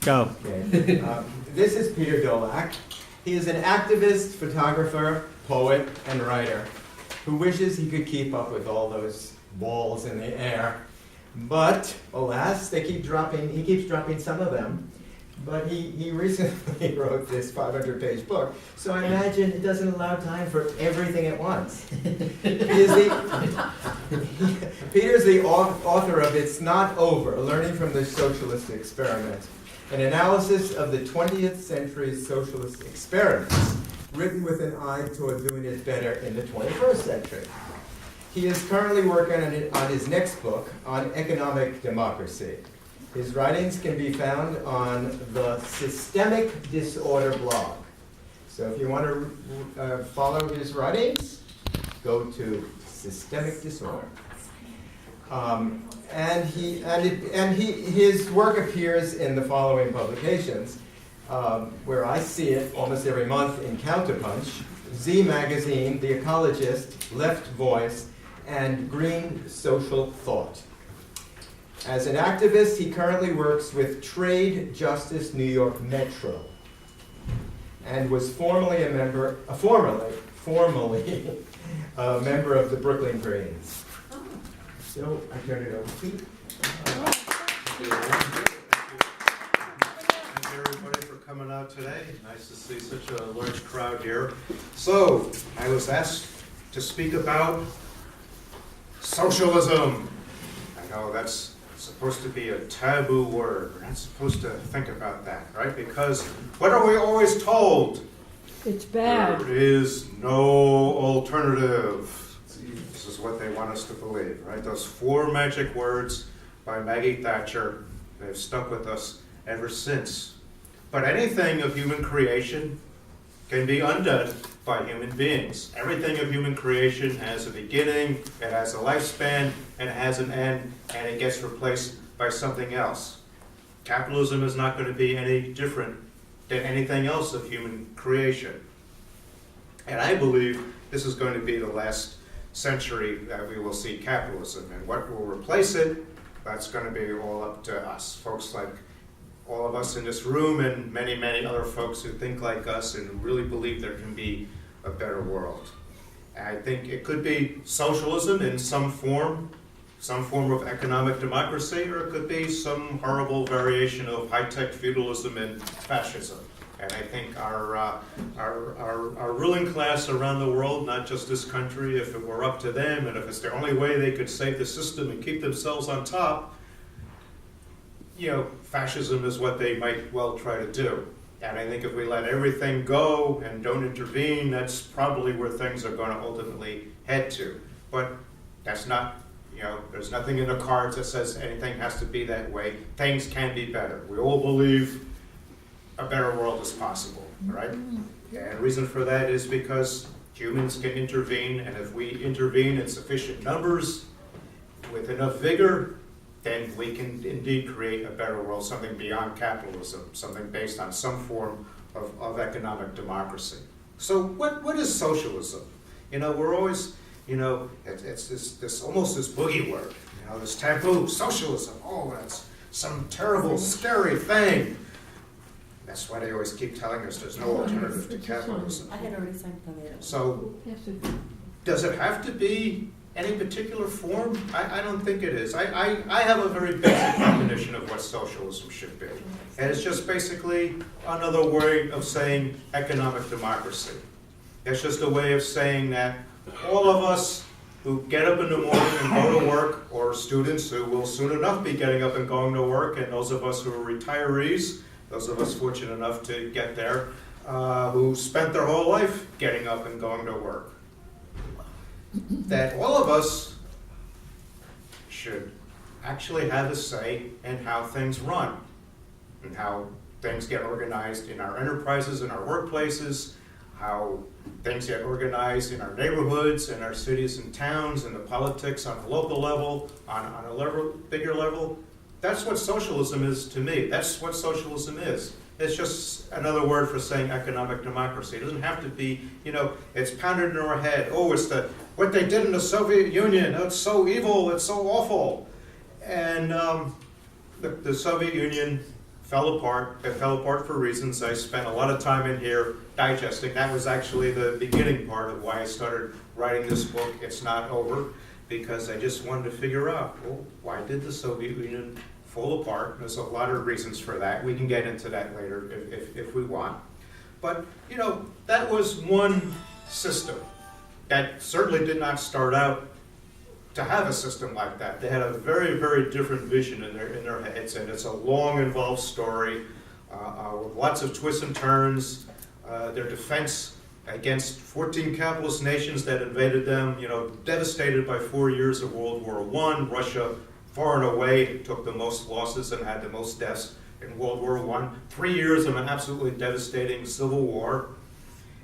Go. Okay. This is Peter Dolack. He is an activist, photographer, poet, and writer who wishes he could keep up with all those balls in the air. But, alas, he keeps dropping some of them. But he recently wrote this 500-page book, so I imagine it doesn't allow time for everything at once. Peter's the author of It's Not Over, Learning from the Socialist Experiment, an analysis of the 20th century's socialist experiments, written with an eye toward doing it better in the 21st century. He is currently working on his next book on economic democracy. His writings can be found on the Systemic Disorder blog. So if you want to follow his writings, go to Systemic Disorder. His work appears in the following publications, where I see it almost every month in Counterpunch, Z Magazine, The Ecologist, Left Voice, and Green Social Thought. As an activist, he currently works with Trade Justice New York Metro, and was formerly a member of the Brooklyn Greens. So I turn it over to Pete. Thank you everybody for coming out today. Nice to see such a large crowd here. So I was asked to speak about socialism. I know that's supposed to be a taboo word. We're not supposed to think about that, right? Because what are we always told? It's bad. There is no alternative. This is what they want us to believe, right? Those 4 magic words by Maggie Thatcher, they've stuck with us ever since. But anything of human creation can be undone by human beings. Everything of human creation has a beginning, it has a lifespan, and it has an end, and it gets replaced by something else. Capitalism is not going to be any different than anything else of human creation. And I believe this is going to be the last century that we will see capitalism. And what will replace it, that's going to be all up to us. Folks like all of us in this room and many, many other folks who think like us and really believe there can be a better world. And I think it could be socialism in some form of economic democracy, or it could be some horrible variation of high-tech feudalism and fascism. And I think our ruling class around the world, not just this country, if it were up to them and if it's the only way they could save the system and keep themselves on top, fascism is what they might well try to do. And I think if we let everything go and don't intervene, that's probably where things are going to ultimately head to. But that's not, there's nothing in the cards that says anything has to be that way. Things can be better. We all believe a better world is possible, right? And the reason for that is because humans can intervene, and if we intervene in sufficient numbers, with enough vigor, then we can indeed create a better world, something beyond capitalism, something based on some form of economic democracy. So what is socialism? We're always, it's this almost this boogie word, this taboo, socialism. Oh, that's some terrible, scary thing. That's why they always keep telling us there's no alternative to capitalism. I had already signed the So, does it have to be any particular form? I don't think it is. I have a very basic definition of what socialism should be. And it's just basically another way of saying economic democracy. It's just a way of saying that all of us who get up in the morning and go to work, or students who will soon enough be getting up and going to work, and those of us who are retirees, those of us fortunate enough to get there, who spent their whole life getting up and going to work, that all of us should actually have a say in how things run and how things get organized in our enterprises, in our workplaces, how things get organized in our neighborhoods, in our cities and towns, in the politics on a local level, on a bigger level. That's what socialism is to me. That's what socialism is. It's just another word for saying economic democracy. It doesn't have to be, it's pounded into our head. Oh, it's what they did in the Soviet Union. Oh, it's so evil. It's so awful. And the Soviet Union fell apart. It fell apart for reasons I spent a lot of time in here digesting. That was actually the beginning part of why I started writing this book, It's Not Over, because I just wanted to figure out, well, why did the Soviet Union fall apart? There's a lot of reasons for that. We can get into that later if we want. But, you know, that was one system that certainly did not start out to have a system like that. They had a very, very different vision in their heads, and it's a long, involved story with lots of twists and turns. Their defense against 14 capitalist nations that invaded them, you know, devastated by 4 years of World War I. Russia, far and away, took the most losses and had the most deaths in World War I. 3 years of an absolutely devastating civil war.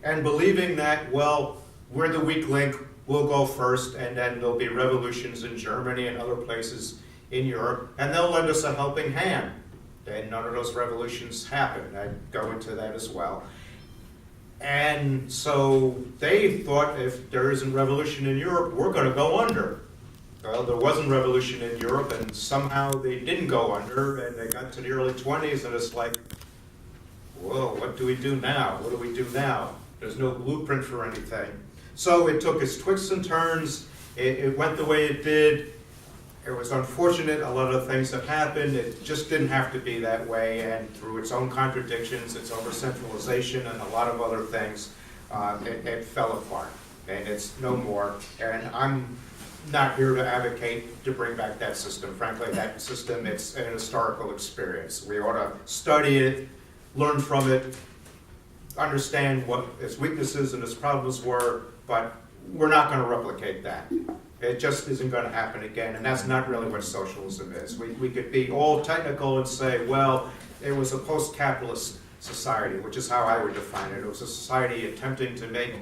And believing that, well, we're the weak link, we'll go first, and then there'll be revolutions in Germany and other places in Europe, and they'll lend us a helping hand. Then none of those revolutions happened. I go into that as well. And so they thought if there isn't revolution in Europe, we're going to go under. Well, there wasn't revolution in Europe, and somehow they didn't go under, and they got to the early 20s, and it's like, whoa, what do we do now? What do we do now? There's no blueprint for anything. So it took its twists and turns. It went the way it did. It was unfortunate, a lot of things that happened. It just didn't have to be that way, and through its own contradictions, its over-centralization, and a lot of other things, it fell apart, and it's no more. And I'm not here to advocate to bring back that system. Frankly, that system, it's an historical experience. We ought to study it, learn from it, understand what its weaknesses and its problems were, but we're not going to replicate that. It just isn't going to happen again, and that's not really what socialism is. We could be all technical and say, well, it was a post-capitalist society, which is how I would define it. It was a society attempting to make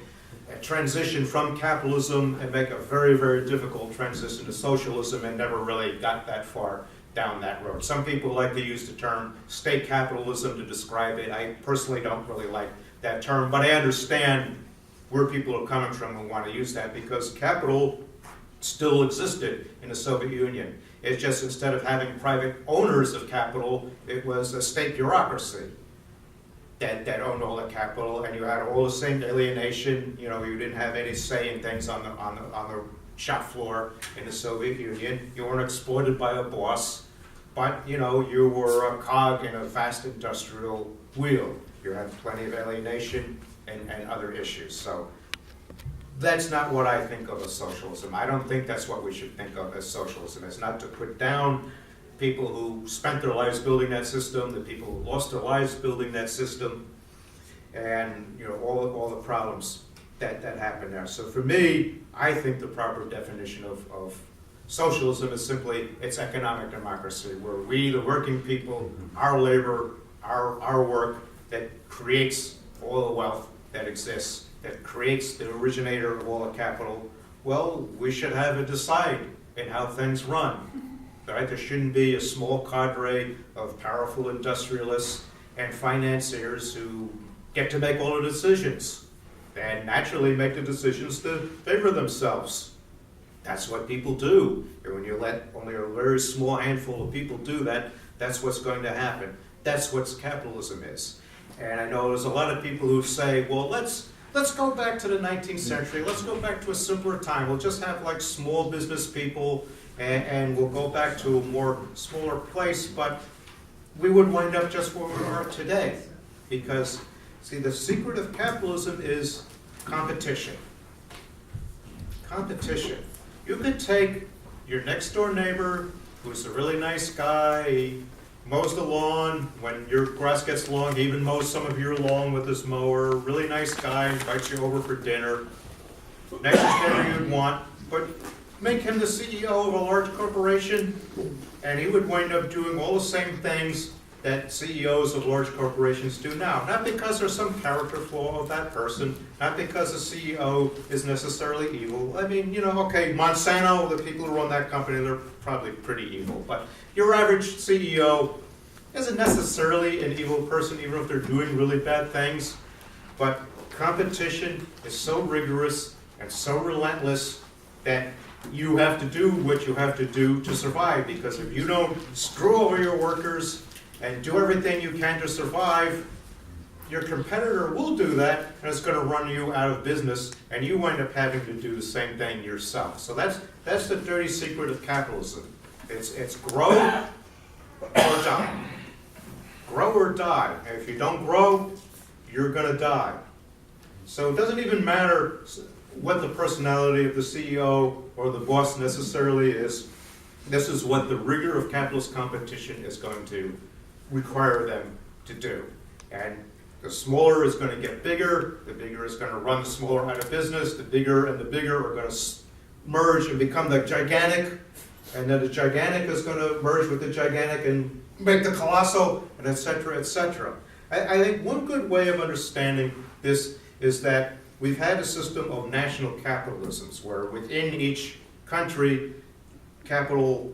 a transition from capitalism and make a very, very difficult transition to socialism, and never really got that far down that road. Some people like to use the term state capitalism to describe it. I personally don't really like that term, but I understand where people are coming from and want to use that, because capital still existed in the Soviet Union. It's just instead of having private owners of capital, it was a state bureaucracy that owned all the capital, and you had all the same alienation. You know, you didn't have any say in things on the shop floor in the Soviet Union. You weren't exploited by a boss, but you know, you were a cog in a vast industrial wheel. You had plenty of alienation and other issues. So that's not what I think of as socialism. I don't think that's what we should think of as socialism. It's not to put down people who spent their lives building that system, the people who lost their lives building that system, and you know, all the problems that happened there. So for me, I think the proper definition of socialism is simply it's economic democracy, where we, the working people, our labor, our work, that creates all the wealth that exists, that creates the originator of all the capital. Well, we should have a decide in how things run. Right? There shouldn't be a small cadre of powerful industrialists and financiers who get to make all the decisions and naturally make the decisions to favor themselves. That's what people do. And when you let only a very small handful of people do that, that's what's going to happen. That's what capitalism is. And I know there's a lot of people who say, well, let's go back to the 19th century. Let's go back to a simpler time. We'll just have like small business people, and we'll go back to a more smaller place, but we would wind up just where we are today. Because, see, the secret of capitalism is competition. Competition. You could take your next door neighbor, who's a really nice guy, he mows the lawn. When your grass gets long, he even mows some of your lawn with his mower. Really nice guy, invites you over for dinner. Next dinner you'd want, but make him the CEO of a large corporation, and he would wind up doing all the same things that CEOs of large corporations do now. Not because there's some character flaw of that person, not because the CEO is necessarily evil. I mean, you know, okay, Monsanto, the people who run that company, they're probably pretty evil, but your average CEO isn't necessarily an evil person, even if they're doing really bad things. But competition is so rigorous and so relentless that you have to do what you have to do to survive, because if you don't screw over your workers and do everything you can to survive, your competitor will do that, and it's going to run you out of business, and you wind up having to do the same thing yourself. So that's the dirty secret of capitalism. It's grow or die. Grow or die. And if you don't grow, you're going to die. So it doesn't even matter what the personality of the CEO or the boss necessarily is. This is what the rigor of capitalist competition is going to require them to do. And the smaller is going to get bigger, the bigger is going to run the smaller out of business, the bigger and the bigger are going to merge and become the gigantic, and then the gigantic is going to merge with the gigantic and make the colossal, and et cetera, et cetera. I think one good way of understanding this is that we've had a system of national capitalisms where within each country, capital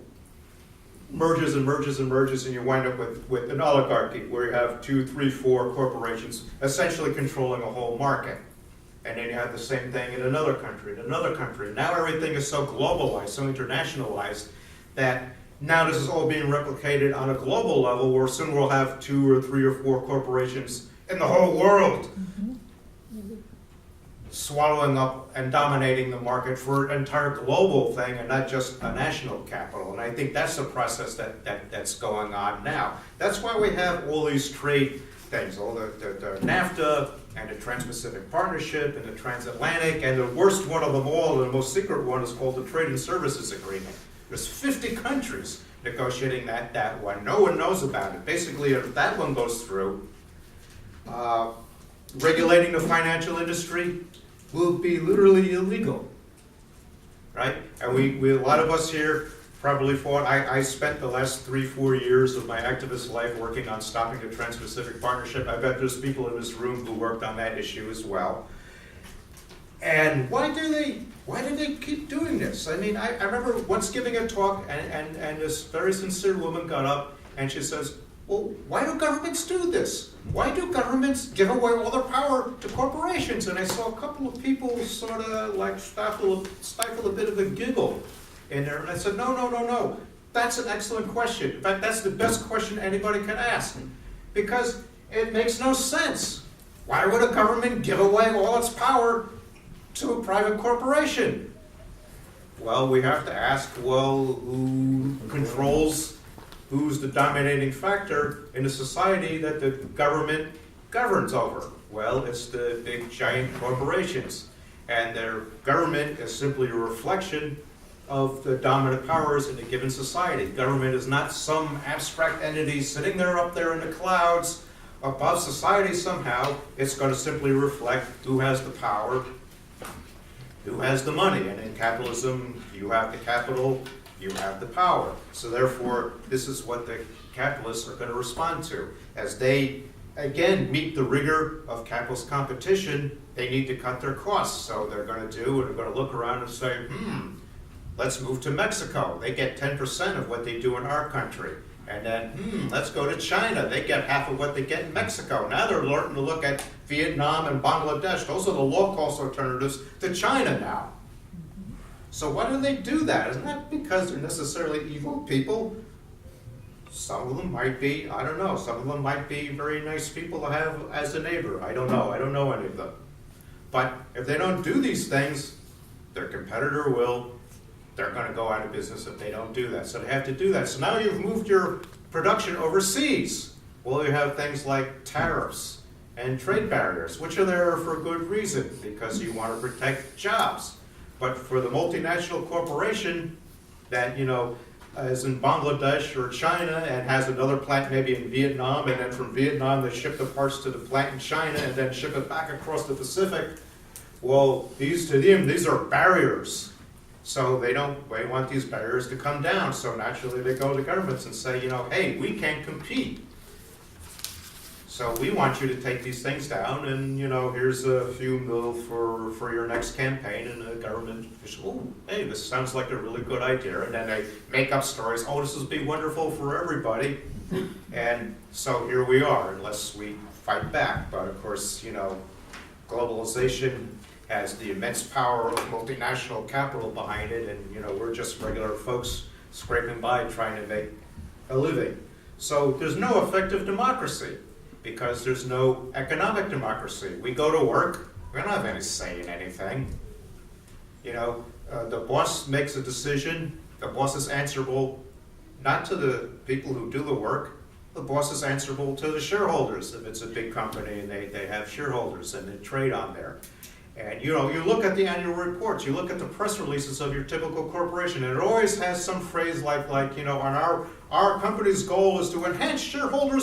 merges and merges and merges, and you wind up with an oligarchy where you have 2, 3, 4 corporations essentially controlling a whole market. And then you have the same thing in another country, in another country. Now everything is so globalized, so internationalized, that now this is all being replicated on a global level, where soon we'll have 2 or 3 or 4 corporations in the whole world swallowing up and dominating the market for an entire global thing and not just a national capital. And I think that's the process that's going on now. That's why we have all these trade things, all the NAFTA and the Trans-Pacific Partnership and the Transatlantic, and the worst one of them all, the most secret one, is called the Trade and Services Agreement. There's 50 countries negotiating that one. No one knows about it. Basically, if that one goes through, regulating the financial industry will be literally illegal, right? And we a lot of us here probably fought. I spent the last 3-4 years of my activist life working on stopping the Trans-Pacific Partnership. I bet there's people in this room who worked on that issue as well. And why do they keep doing this? I mean, I remember once giving a talk, and this very sincere woman got up and she says, well, why do governments do this? Why do governments give away all their power to corporations? And I saw a couple of people sort of like stifle a bit of a giggle in there. And I said, no. That's an excellent question. In fact, that's the best question anybody can ask. Because it makes no sense. Why would a government give away all its power to a private corporation? Well, we have to ask, well, who controls, who's the dominating factor in a society that the government governs over? Well, it's the big giant corporations. And their government is simply a reflection of the dominant powers in a given society. Government is not some abstract entity sitting there up there in the clouds above society somehow. It's going to simply reflect who has the power, who has the money. And in capitalism, you have the capital, you have the power. So therefore, this is what the capitalists are going to respond to. As they, again, meet the rigor of capitalist competition, they need to cut their costs. So they're going to do, and they're going to look around and say, let's move to Mexico. They get 10% of what they do in our country. And then, let's go to China. They get half of what they get in Mexico. Now they're learning to look at Vietnam and Bangladesh. Those are the low-cost alternatives to China now. So why do they do that? Isn't that because they're necessarily evil people? Some of them might be, I don't know. Some of them might be very nice people to have as a neighbor. I don't know. I don't know any of them. But if they don't do these things, their competitor will. They're going to go out of business if they don't do that. So they have to do that. So now you've moved your production overseas. Well, you have things like tariffs and trade barriers, which are there for good reason, because you want to protect jobs. But for the multinational corporation that, is in Bangladesh or China and has another plant maybe in Vietnam, and then from Vietnam they ship the parts to the plant in China and then ship it back across the Pacific, well, these are barriers. So they want these barriers to come down. So naturally they go to governments and say, hey, we can't compete. So we want you to take these things down, and here's a few mil for your next campaign. And the government is, oh, hey, this sounds like a really good idea. And then they make up stories. Oh, this will be wonderful for everybody. And so here we are, unless we fight back. But of course, globalization has the immense power of multinational capital behind it, and we're just regular folks scraping by trying to make a living. So there's no effective democracy because there's no economic democracy. We go to work, we don't have any say in anything. You know, the boss makes a decision, the boss is answerable not to the people who do the work, the boss is answerable to the shareholders if it's a big company and they have shareholders and they trade on there. And you know, you look at the annual reports, you look at the press releases of your typical corporation, and it always has some phrase like you know, on our company's goal is to enhance shareholder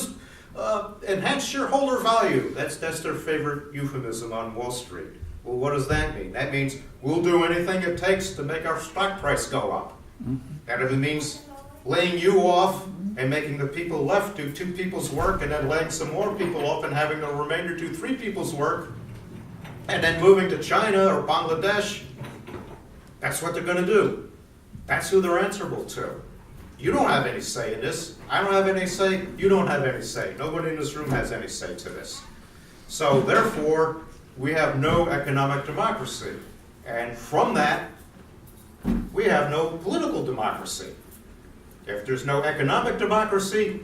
value. That's their favorite euphemism on Wall Street. Well, what does that mean? That means we'll do anything it takes to make our stock price go up. And if it means laying you off and making the people left do 2 people's work and then laying some more people off and having the remainder do 3 people's work, and then moving to China or Bangladesh, that's what they're going to do. That's who they're answerable to. You don't have any say in this. I don't have any say. You don't have any say. Nobody in this room has any say to this. So therefore, we have no economic democracy. And from that, we have no political democracy. If there's no economic democracy,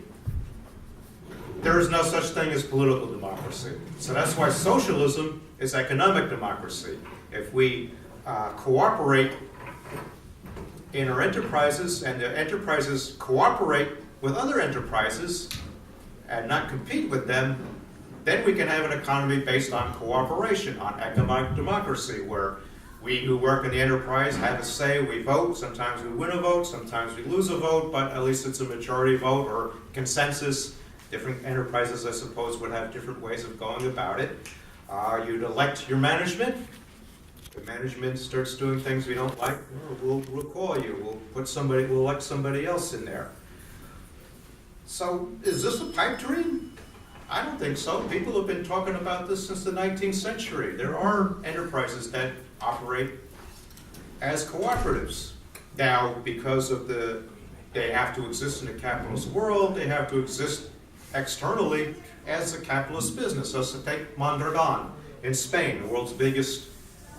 there is no such thing as political democracy. So that's why socialism is economic democracy. If we cooperate in our enterprises and the enterprises cooperate with other enterprises and not compete with them, then we can have an economy based on cooperation, on economic democracy, where we who work in the enterprise have a say, we vote, sometimes we win a vote, sometimes we lose a vote, but at least it's a majority vote or consensus. Different enterprises, I suppose, would have different ways of going about it. You'd elect your management. If management starts doing things we don't like, we'll recall you, we'll elect somebody else in there. So is this a pipe dream? I don't think so. People have been talking about this since the 19th century. There are enterprises that operate as cooperatives. Now, because of they have to exist in a capitalist world, they have to exist externally as a capitalist business. So take Mondragon in Spain, the world's biggest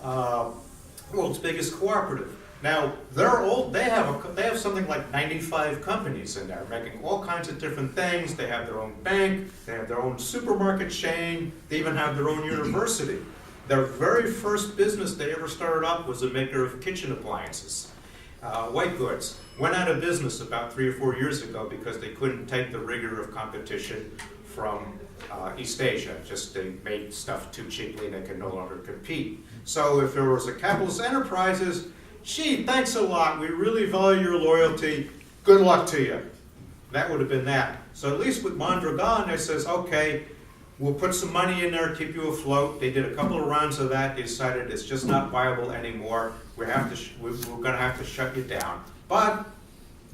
cooperative. Now they have something like 95 companies in there making all kinds of different things. They have their own bank, they have their own supermarket chain, they even have their own university. Their very first business they ever started up was a maker of kitchen appliances. White goods. Went out of business about 3 or 4 years ago because they couldn't take the rigor of competition from East Asia. Just they made stuff too cheaply, they could no longer compete. So if there was a capitalist enterprises, gee, thanks a lot, we really value your loyalty, good luck to you. That would have been that. So at least with Mondragon, they says, okay, we'll put some money in there, keep you afloat. They did a couple of rounds of that, they decided it's just not viable anymore. We're going to have to shut you down. But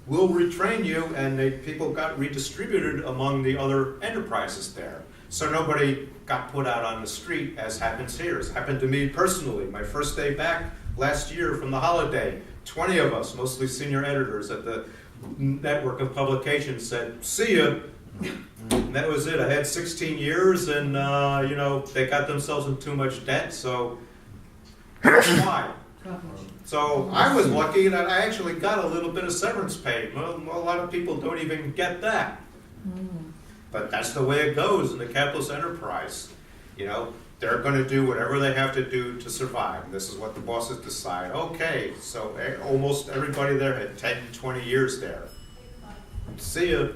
we'll retrain you, and people got redistributed among the other enterprises there. So nobody got put out on the street, as happens here. It's happened to me personally. My first day back last year from the holiday, 20 of us, mostly senior editors at the network of publications, said, see ya. And that was it. I had 16 years, and they got themselves in too much debt, so that's why. So I was lucky that I actually got a little bit of severance pay. Well, a lot of people don't even get that. But that's the way it goes in the capitalist enterprise. They're going to do whatever they have to do to survive. This is what the bosses decide. Okay, so almost everybody there had 10, 20 years there. See ya.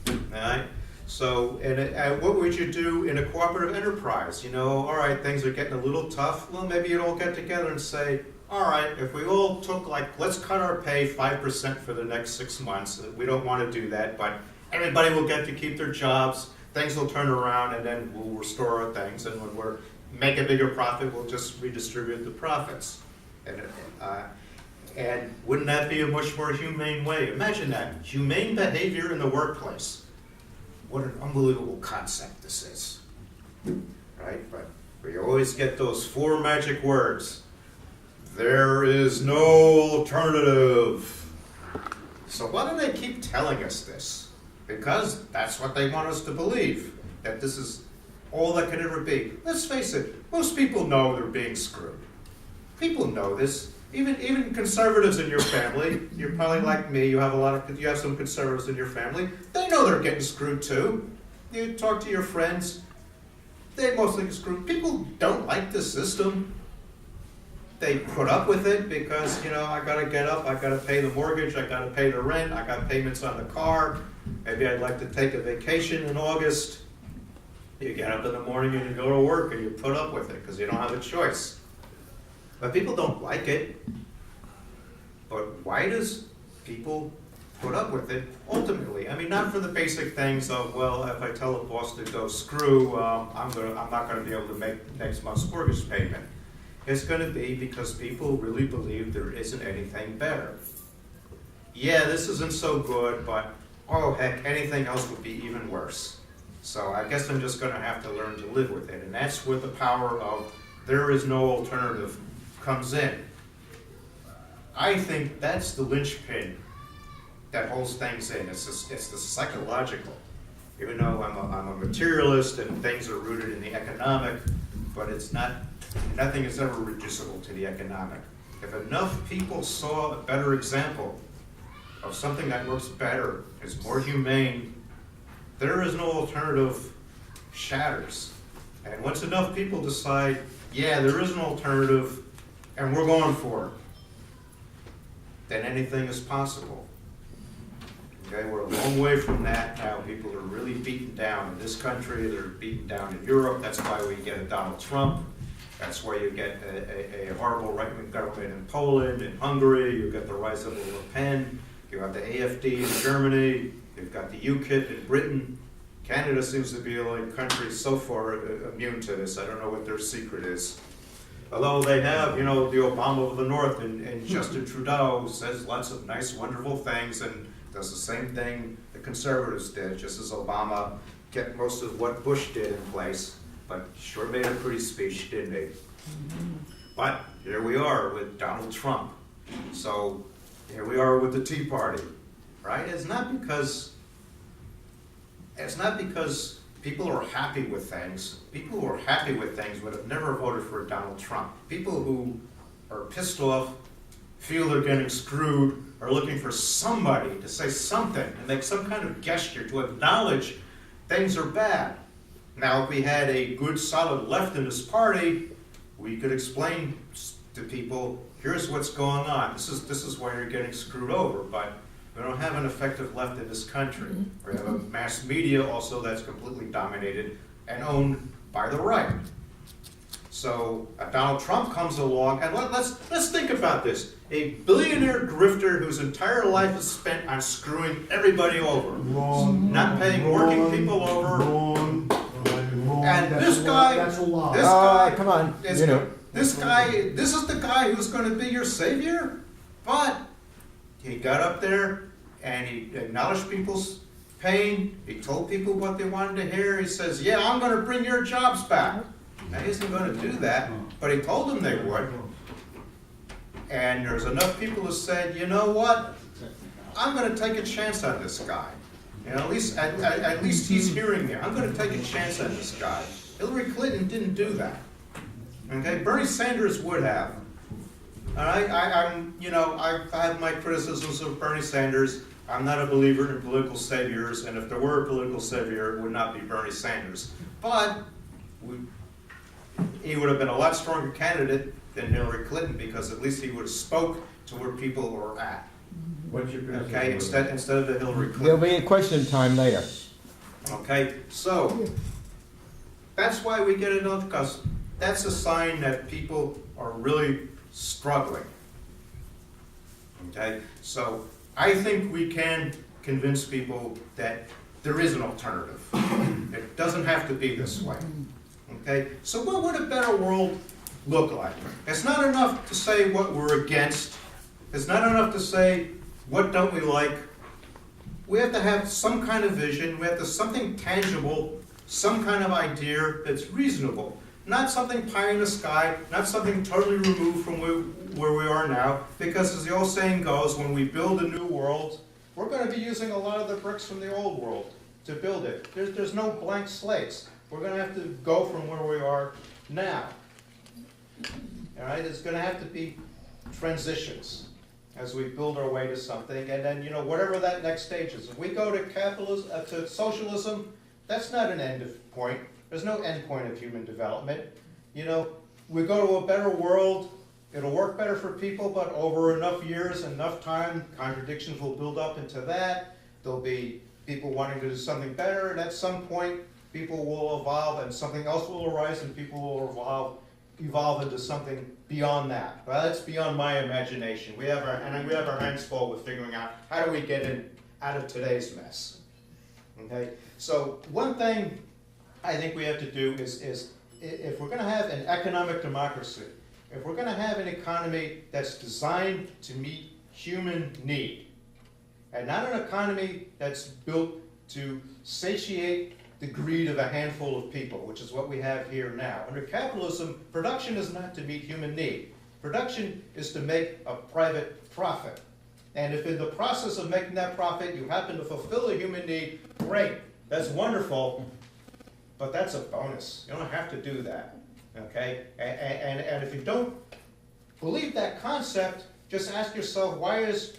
All right? So, and what would you do in a cooperative enterprise? All right, things are getting a little tough. Well, maybe you'd all get together and say, all right, if we all took let's cut our pay 5% for the next 6 months. We don't want to do that, but everybody will get to keep their jobs. Things will turn around, and then we'll restore our things. And when we make a bigger profit, we'll just redistribute the profits. And wouldn't that be a much more humane way? Imagine that, humane behavior in the workplace. What an unbelievable concept this is, right? But we always get those 4 magic words. There is no alternative. So why do they keep telling us this? Because that's what they want us to believe, that this is all that could ever be. Let's face it, most people know they're being screwed. People know this. Even conservatives in your family, you're probably like me, you have some conservatives in your family, they know they're getting screwed too. You talk to your friends, they mostly get screwed. People don't like the system. They put up with it because, I gotta get up, I gotta pay the mortgage, I gotta pay the rent, I got payments on the car, maybe I'd like to take a vacation in August. You get up in the morning and you go to work and you put up with it because you don't have a choice. But people don't like it. But why does people put up with it ultimately? I mean, not for the basic things of, well, if I tell a boss to go screw, I'm not gonna be able to make next month's mortgage payment. It's gonna be because people really believe there isn't anything better. Yeah, this isn't so good, but oh heck, anything else would be even worse. So I guess I'm just gonna have to learn to live with it. And that's where the power of there is no alternative comes in. I think that's the linchpin that holds things in. It's the psychological. Even though I'm a materialist and things are rooted in the economic, but it's not, nothing is ever reducible to the economic. If enough people saw a better example of something that works better, is more humane, there is no alternative shatters. And once enough people decide, yeah, there is an alternative, and we're going for it, then anything is possible. Okay, we're a long way from that now. People are really beaten down in this country, they're beaten down in Europe. That's why we get a Donald Trump. That's why you get a horrible right-wing government in Poland, in Hungary. You get the rise of Le Pen. You have the AfD in Germany. You've got the UKIP in Britain. Canada seems to be the only country so far immune to this. I don't know what their secret is. Although they have, the Obama of the North and Justin Trudeau says lots of nice, wonderful things and does the same thing the conservatives did, just as Obama kept most of what Bush did in place, but sure made a pretty speech, didn't he? But here we are with Donald Trump. So here we are with the Tea Party, right? It's not because people are happy with things. People who are happy with things would have never voted for Donald Trump. People who are pissed off, feel they're getting screwed, are looking for somebody to say something and make some kind of gesture to acknowledge things are bad. Now, if we had a good, solid left in this party, we could explain to people, here's what's going on. This is why you're getting screwed over. But we don't have an effective left in this country. We have a mass media also that's completely dominated and owned by the right. So Donald Trump comes along, and let's think about this. A billionaire grifter whose entire life is spent on screwing everybody over. Not paying working people over. And this guy, that's a lie. This guy, come on, this is the guy who's going to be your savior? But he got up there and he acknowledged people's pain. He told people what they wanted to hear. He says, yeah, I'm going to bring your jobs back. Now, he isn't going to do that, but he told them they would. And there's enough people who said, you know what? I'm going to take a chance on this guy. At least he's hearing me. I'm going to take a chance on this guy. Hillary Clinton didn't do that. Okay, Bernie Sanders would have. All right, I have my criticisms of Bernie Sanders. I'm not a believer in political saviors, and if there were a political savior, it would not be Bernie Sanders. But he would have been a lot stronger candidate than Hillary Clinton because at least he would have spoke to where people were at. What's your Okay, instead of the Hillary Clinton. There'll be a question time later. Okay, so that's why we get it up, because that's a sign that people are really struggling. Okay, so I think we can convince people that there is an alternative. It doesn't have to be this way. Okay, so what would a better world look like? It's not enough to say what we're against. It's not enough to say what don't we like. We have to have some kind of vision. We have to something tangible, some kind of idea that's reasonable. Not something pie in the sky, not something totally removed from where we are now. Because as the old saying goes, when we build a new world, we're going to be using a lot of the bricks from the old world to build it. There's no blank slates. We're going to have to go from where we are now. All right, it's going to have to be transitions as we build our way to something, and then, whatever that next stage is. If we go to capitalism, to socialism, that's not an end point. There's no end point of human development. We go to a better world, it'll work better for people, but over enough years, enough time, contradictions will build up into that. There'll be people wanting to do something better, and at some point, people will evolve, and something else will arise, and people will evolve into something beyond that. Well, that's beyond my imagination. We have our hands full with figuring out how do we get out of today's mess. Okay, so one thing I think we have to do is if we're going to have an economic democracy, if we're going to have an economy that's designed to meet human need, and not an economy that's built to satiate the greed of a handful of people, which is what we have here now. Under capitalism, production is not to meet human need. Production is to make a private profit. And if in the process of making that profit you happen to fulfill a human need, great, that's wonderful, but that's a bonus. You don't have to do that, okay? And if you don't believe that concept, just ask yourself, why is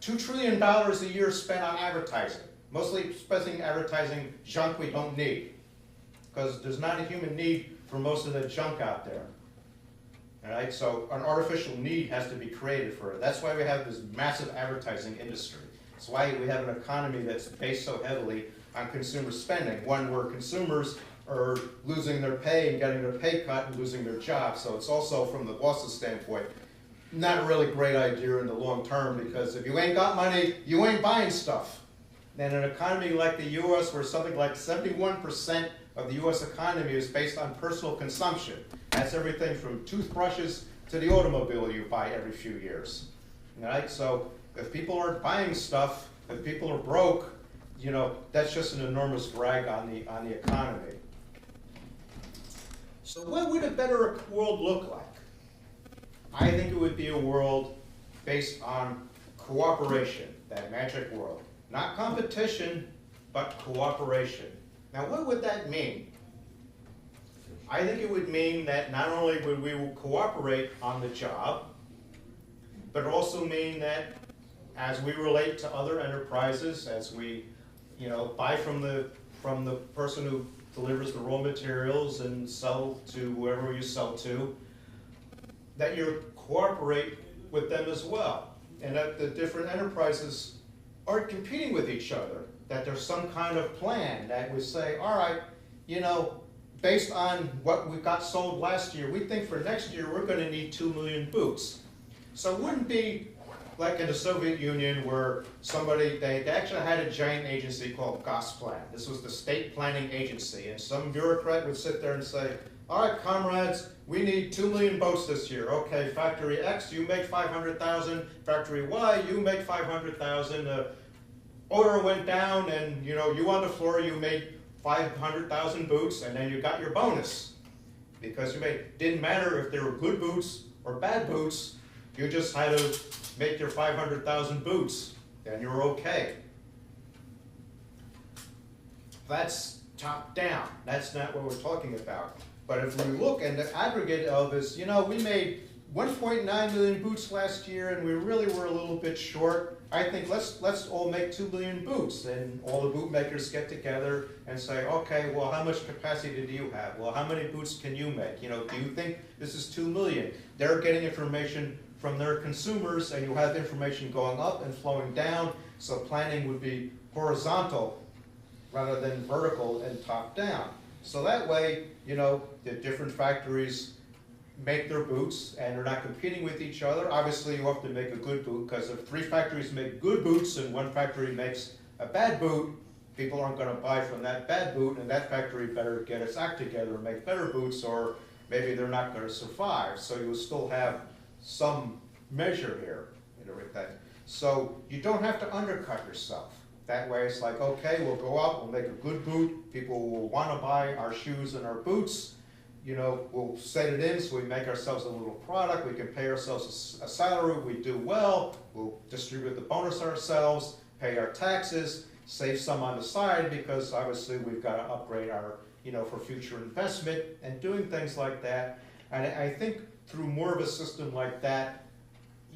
$2 trillion a year spent on advertising? Mostly spending advertising junk we don't need, because there's not a human need for most of the junk out there. All right, so an artificial need has to be created for it. That's why we have this massive advertising industry. That's why we have an economy that's based so heavily on consumer spending, one where consumers are losing their pay and getting their pay cut and losing their jobs. So it's also, from the boss's standpoint, not a really great idea in the long term, because if you ain't got money, you ain't buying stuff. And an economy like the U.S., where something like 71% of the U.S. economy is based on personal consumption. That's everything from toothbrushes to the automobile you buy every few years. All right? So if people aren't buying stuff, if people are broke, that's just an enormous drag on the economy. So what would a better world look like? I think it would be a world based on cooperation, that magic world. Not competition, but cooperation. Now, what would that mean? I think it would mean that not only would we cooperate on the job, but also mean that as we relate to other enterprises, as we, buy from the person who delivers the raw materials and sell to whoever you sell to, that you cooperate with them as well, and that the different enterprises aren't competing with each other, that there's some kind of plan that would say, all right, based on what we got sold last year, we think for next year we're going to need 2 million boots. So it wouldn't be like in the Soviet Union where they actually had a giant agency called Gosplan. This was the state planning agency, and some bureaucrat would sit there and say, all right, comrades, we need 2 million boats this year. Okay, factory X, you make 500,000. Factory Y, you make 500,000. Order went down, and you on the floor, you made 500,000 boots, and then you got your bonus. Because didn't matter if they were good boots or bad boots, you just had to make your 500,000 boots, and you're okay. That's top down. That's not what we're talking about. But if we look, and the aggregate of is, we made 1.9 million boots last year, and we really were a little bit short. I think let's all make 2 million boots, and all the boot makers get together and say, okay, well, how much capacity do you have? Well, how many boots can you make? Do you think this is 2 million? They're getting information from their consumers, and you have information going up and flowing down. So planning would be horizontal rather than vertical and top down. So that way, the different factories make their boots and they're not competing with each other. Obviously, you have to make a good boot, because if 3 factories make good boots and 1 factory makes a bad boot, people aren't going to buy from that bad boot, and that factory better get its act together and make better boots, or maybe they're not going to survive. So you will still have some measure here. So you don't have to undercut yourself. That way it's like, okay, we'll go out, we'll make a good boot, people will want to buy our shoes and our boots, we'll set it in so we make ourselves a little product, we can pay ourselves a salary, we do well, we'll distribute the bonus ourselves, pay our taxes, save some on the side, because obviously we've got to upgrade our, for future investment, and doing things like that. And I think through more of a system like that,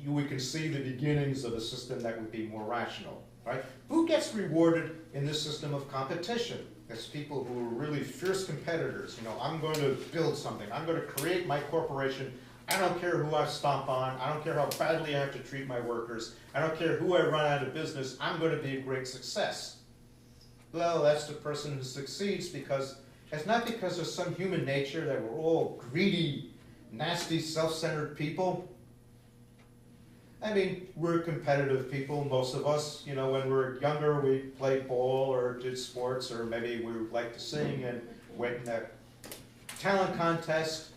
we can see the beginnings of a system that would be more rational, right? Who gets rewarded in this system of competition? It's people who are really fierce competitors. You know, I'm going to build something. I'm going to create my corporation. I don't care who I stomp on. I don't care how badly I have to treat my workers. I don't care who I run out of business. I'm going to be a great success. Well, that's the person who succeeds because it's not because there's some human nature that we're all greedy, nasty, self-centered people. I mean, we're competitive people, most of us. You know, when we were younger, we played ball or did sports, or maybe we liked to sing and went in a talent contest.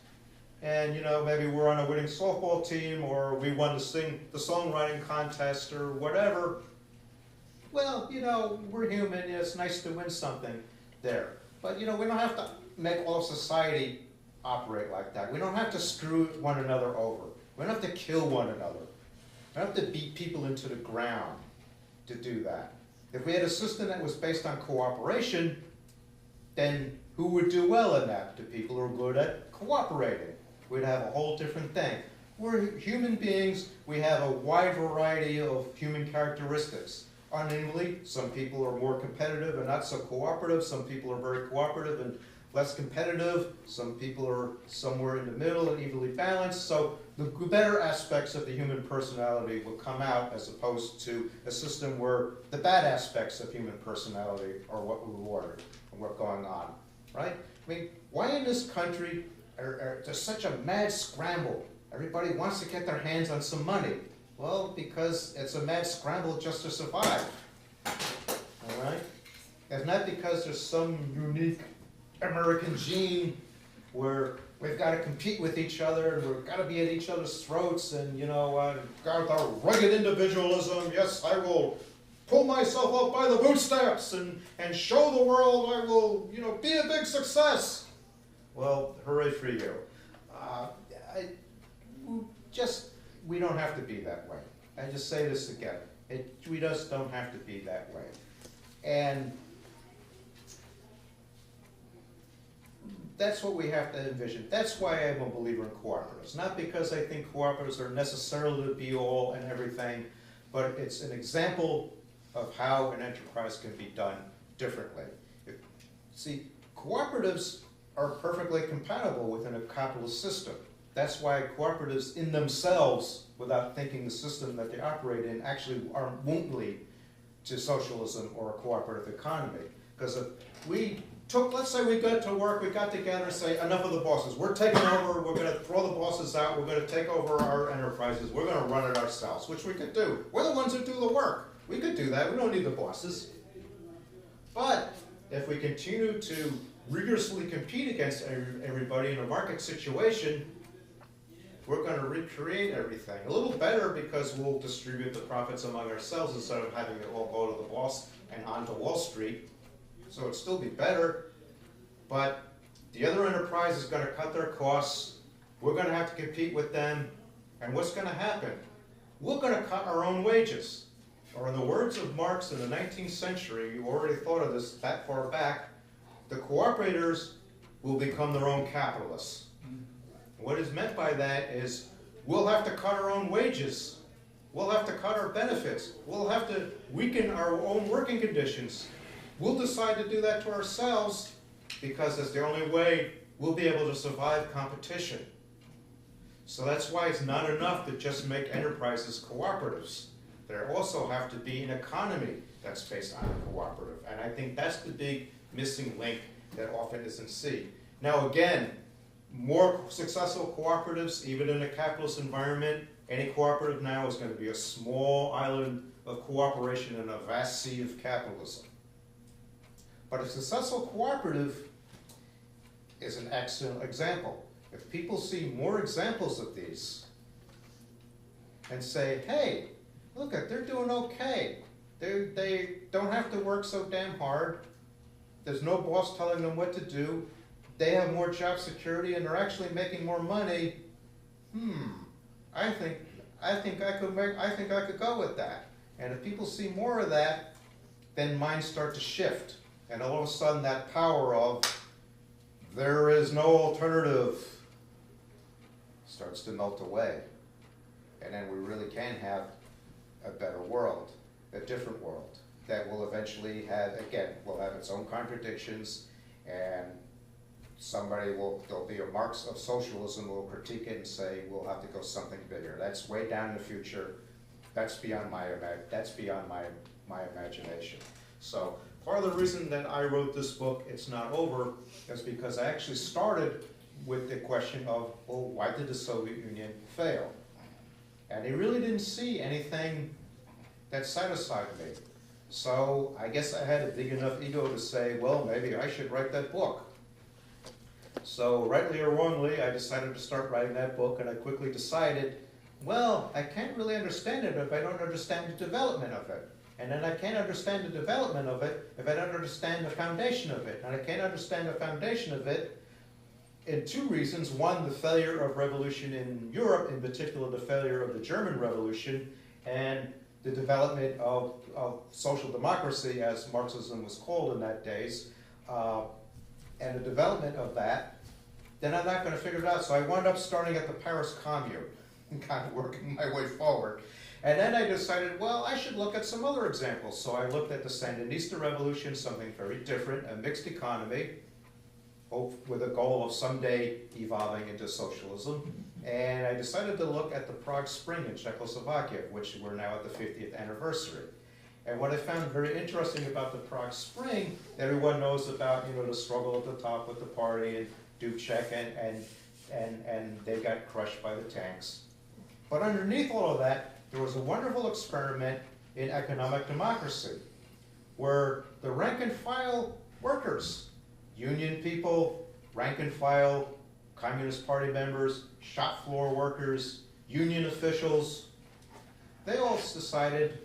And, you know, maybe we're on a winning softball team, or we won the songwriting contest, or whatever. Well, you know, we're human. It's nice to win something there. But, you know, we don't have to make all society operate like that. We don't have to screw one another over. We don't have to kill one another. We don't have to beat people into the ground to do that. If we had a system that was based on cooperation, then who would do well in that? The people who are good at cooperating. We'd have a whole different thing. We're human beings. We have a wide variety of human characteristics. Unevenly, some people are more competitive and not so cooperative. Some people are very cooperative and less competitive. Some people are somewhere in the middle and evenly balanced. So the better aspects of the human personality will come out, as opposed to a system where the bad aspects of human personality are what we reward and what's going on, right? I mean, why in this country there's such a mad scramble? Everybody wants to get their hands on some money. Well, because it's a mad scramble just to survive, all right? It's not because there's some unique American gene where we've got to compete with each other and we've got to be at each other's throats and, you know, got our rugged individualism. Yes, I will pull myself up by the bootstraps and show the world I will, you know, be a big success. Well, hooray for you. We don't have to be that way. I just say this again. We just don't have to be that way. And that's what we have to envision. That's why I'm a believer in cooperatives. Not because I think cooperatives are necessarily the be-all and everything, but it's an example of how an enterprise can be done differently. See, cooperatives are perfectly compatible within a capitalist system. That's why cooperatives in themselves, without thinking the system that they operate in, actually won't lead to socialism or a cooperative economy. Because if let's say we got to work, we got together and say, enough of the bosses. We're taking over, we're going to throw the bosses out, we're going to take over our enterprises, we're going to run it ourselves, which we could do. We're the ones who do the work. We could do that, we don't need the bosses. But if we continue to rigorously compete against everybody in a market situation, we're going to recreate everything. A little better because we'll distribute the profits among ourselves instead of having it all go to the boss and onto Wall Street. So it'd still be better, but the other enterprise is going to cut their costs. We're going to have to compete with them. And what's going to happen? We're going to cut our own wages. Or in the words of Marx in the 19th century, you already thought of this that far back, the cooperators will become their own capitalists. What is meant by that is we'll have to cut our own wages. We'll have to cut our benefits. We'll have to weaken our own working conditions. We'll decide to do that to ourselves because that's the only way we'll be able to survive competition. So that's why it's not enough to just make enterprises cooperatives. There also have to be an economy that's based on a cooperative. And I think that's the big missing link that often isn't seen. Now again, more successful cooperatives, even in a capitalist environment, any cooperative now is going to be a small island of cooperation in a vast sea of capitalism. But a successful cooperative is an excellent example. If people see more examples of these and say, hey, look, they're doing okay. They don't have to work so damn hard. There's no boss telling them what to do. They have more job security and they're actually making more money. I think I could go with that. And if people see more of that, then minds start to shift. And all of a sudden that power of there is no alternative starts to melt away. And then we really can have a better world, a different world, that will eventually have, again, will have its own contradictions, and there'll be a Marx of socialism who will critique it and say, we'll have to go something bigger. That's way down in the future. That's beyond my imagination. So part of the reason that I wrote this book, It's Not Over, is because I actually started with the question of, well, why did the Soviet Union fail? And he really didn't see anything that satisfied me. So I guess I had a big enough ego to say, well, maybe I should write that book. So rightly or wrongly, I decided to start writing that book, and I quickly decided, well, I can't really understand it if I don't understand the development of it. And then I can't understand the development of it if I don't understand the foundation of it. And I can't understand the foundation of it in two reasons. One, the failure of revolution in Europe, in particular the failure of the German Revolution, and the development of social democracy, as Marxism was called in that days, and the development of that, then I'm not going to figure it out. So I wound up starting at the Paris Commune and kind of working my way forward. And then I decided, well, I should look at some other examples. So I looked at the Sandinista Revolution, something very different, a mixed economy, with a goal of someday evolving into socialism. And I decided to look at the Prague Spring in Czechoslovakia, which we're now at the 50th anniversary. And what I found very interesting about the Prague Spring, everyone knows about, the struggle at the top with the party and Dubček, and they got crushed by the tanks. But underneath all of that, there was a wonderful experiment in economic democracy, where the rank and file workers, union people, rank and file, Communist Party members, shop floor workers, union officials, they all decided,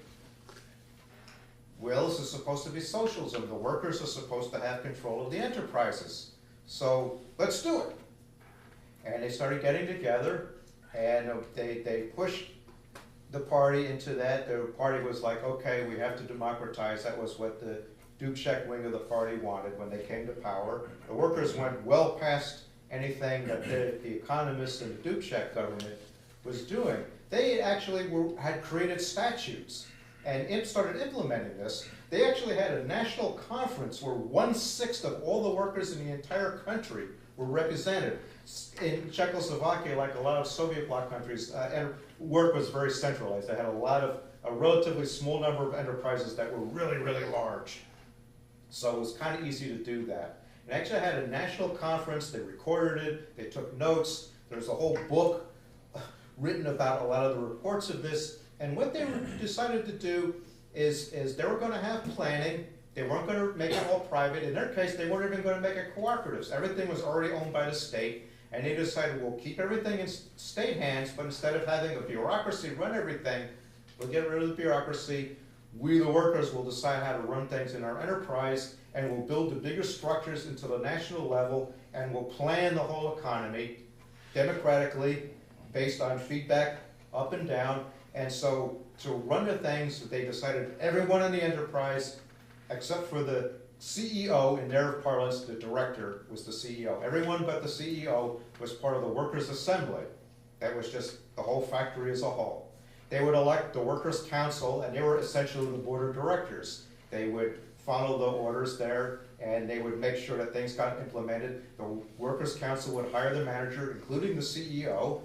well, this is supposed to be socialism. The workers are supposed to have control of the enterprises. So let's do it. And they started getting together, and they pushed the party into that. The party was like, okay, we have to democratize. That was what the Dubček wing of the party wanted when they came to power. The workers went well past anything that the economists and the Dubček government was doing. They actually had created statutes and started implementing this. They actually had a national conference where 1/6 of all the workers in the entire country were represented. In Czechoslovakia, like a lot of Soviet bloc countries, work was very centralized. They had a relatively small number of enterprises that were really, really large. So it was kind of easy to do that. They actually had a national conference. They recorded it. They took notes. There's a whole book written about a lot of the reports of this. And what they decided to do is they were going to have planning. They weren't going to make it all private. In their case, they weren't even going to make it cooperatives. Everything was already owned by the state. And they decided, we'll keep everything in state hands, but instead of having a bureaucracy run everything, we'll get rid of the bureaucracy. We, the workers, will decide how to run things in our enterprise, and we'll build the bigger structures into the national level, and we'll plan the whole economy democratically, based on feedback up and down. And so to run the things, they decided everyone in the enterprise, except for the CEO, in their parlance, the director was the CEO. Everyone but the CEO was part of the workers' assembly. That was just the whole factory as a whole. They would elect the workers' council, and they were essentially the board of directors. They would follow the orders there, and they would make sure that things got implemented. The workers' council would hire the manager, including the CEO.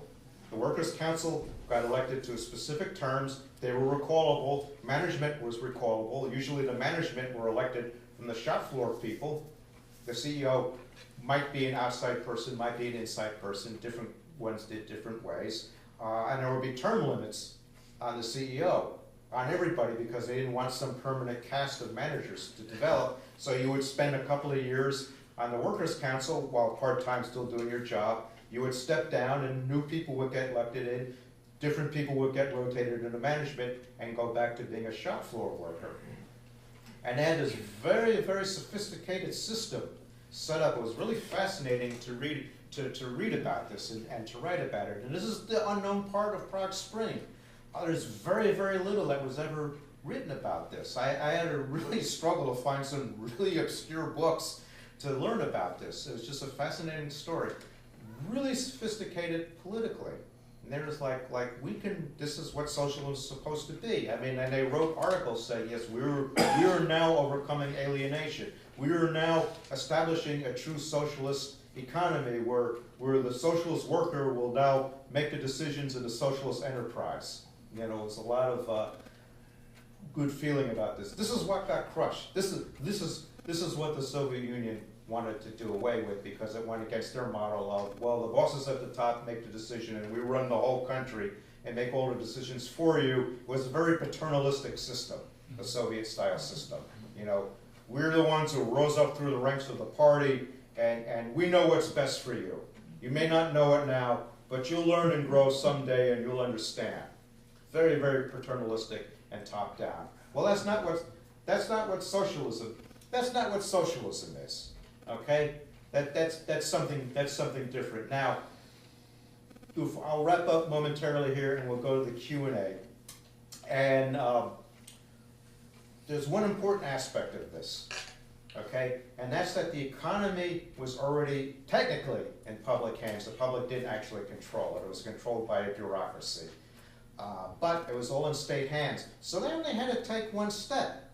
The workers' council got elected to specific terms. They were recallable. Management was recallable. Usually the management were elected from the shop floor people. The CEO might be an outside person, might be an inside person. Different ones did different ways. And there would be term limits on the CEO, on everybody, because they didn't want some permanent cast of managers to develop. So you would spend a couple of years on the workers' council while part-time still doing your job. You would step down and new people would get elected in. Different people would get rotated into management and go back to being a shop floor worker. And they had this very, very sophisticated system set up. It was really fascinating to read about this and to write about it. And this is the unknown part of Prague Spring. There's very, very little that was ever written about this. I had to really struggle to find some really obscure books to learn about this. It was just a fascinating story. Really sophisticated politically. And they're just like, this is what socialism is supposed to be. I mean, and they wrote articles saying, yes, we are now overcoming alienation. We are now establishing a true socialist economy where the socialist worker will now make the decisions in the socialist enterprise. You know, it's a lot of good feeling about this. This is what got crushed. This is what the Soviet Union wanted to do away with, because it went against their model of, well, the bosses at the top make the decision and we run the whole country and make all the decisions for you. It was a very paternalistic system, the Soviet style system. You know, we're the ones who rose up through the ranks of the party, and we know what's best for you. You may not know it now, but you'll learn and grow someday and you'll understand. Very, very paternalistic and top down. Well, that's not what socialism is. Okay, that's something different. Now, I'll wrap up momentarily here, and we'll go to the Q&A. And there's one important aspect of this, okay, and that's that the economy was already technically in public hands. The public didn't actually control it; it was controlled by a bureaucracy. But it was all in state hands. So they only had to take one step.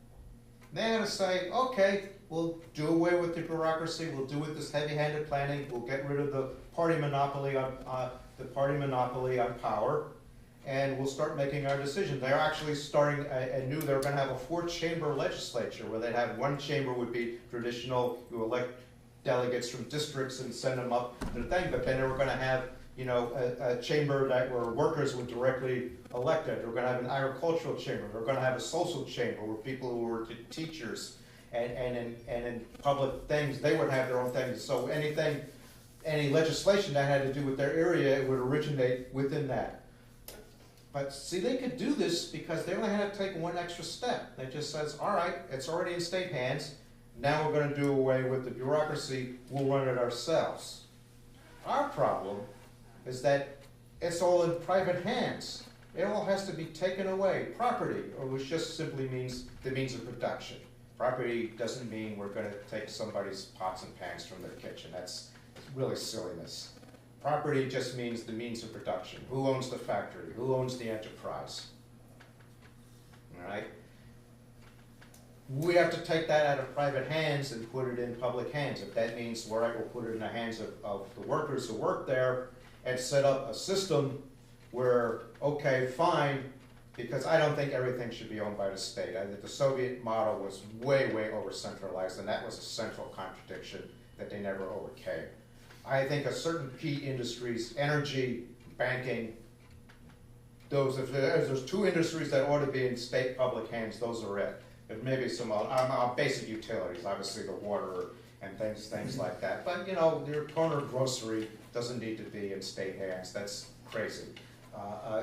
They had to say, okay, we'll do away with the bureaucracy. We'll do with this heavy-handed planning. We'll get rid of the party monopoly on power, and we'll start making our decisions. They're actually starting anew. They're going to have a 4-chamber legislature where they'd have one chamber would be traditional. You elect delegates from districts and send them up to the thing. But then they were going to have, you know, a chamber where workers were directly elected. They're going to have an agricultural chamber. They're going to have a social chamber where people who were teachers and in public things, they would have their own things. So any legislation that had to do with their area, it would originate within that. But see, they could do this because they only had to take one extra step. They just says, all right, it's already in state hands. Now we're going to do away with the bureaucracy. We'll run it ourselves. Our problem is that it's all in private hands. It all has to be taken away. Property, which just simply means the means of production. Property doesn't mean we're going to take somebody's pots and pans from their kitchen. That's really silliness. Property just means the means of production. Who owns the factory? Who owns the enterprise? All right? We have to take that out of private hands and put it in public hands. If that means we'll put it in the hands of the workers who work there and set up a system where, okay, fine, because I don't think everything should be owned by the state. I think the Soviet model was way, way over-centralized, and that was a central contradiction that they never overcame. I think a certain key industries, energy, banking, if there's 2 industries that ought to be in state public hands, those are it. There may be some basic utilities, obviously the water and things like that. But you know, your corner grocery doesn't need to be in state hands. That's crazy.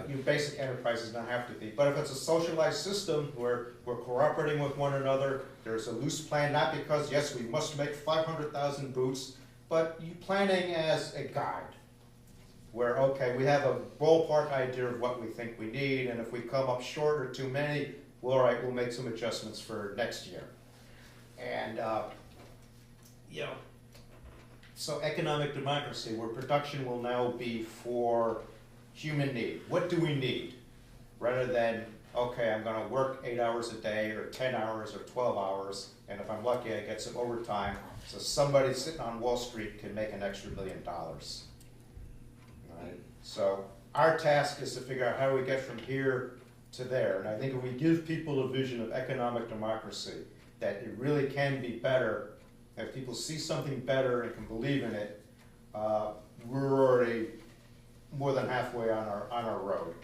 Your basic enterprises don't have to be. But if it's a socialized system where we're cooperating with one another, there's a loose plan, not because, yes, we must make 500,000 boots, but you planning as a guide, where, okay, we have a ballpark idea of what we think we need, and if we come up short or too many, well, all right, we'll make some adjustments for next year. And, you know, so economic democracy, where production will now be for human need. What do we need? Rather than, okay, I'm gonna work 8 hours a day, or 10 hours, or 12 hours, and if I'm lucky, I get some overtime, so somebody sitting on Wall Street can make an extra $1 million. Right? So our task is to figure out how do we get from here to there. And I think if we give people a vision of economic democracy, that it really can be better, if people see something better and can believe in it, we're already more than halfway on our road.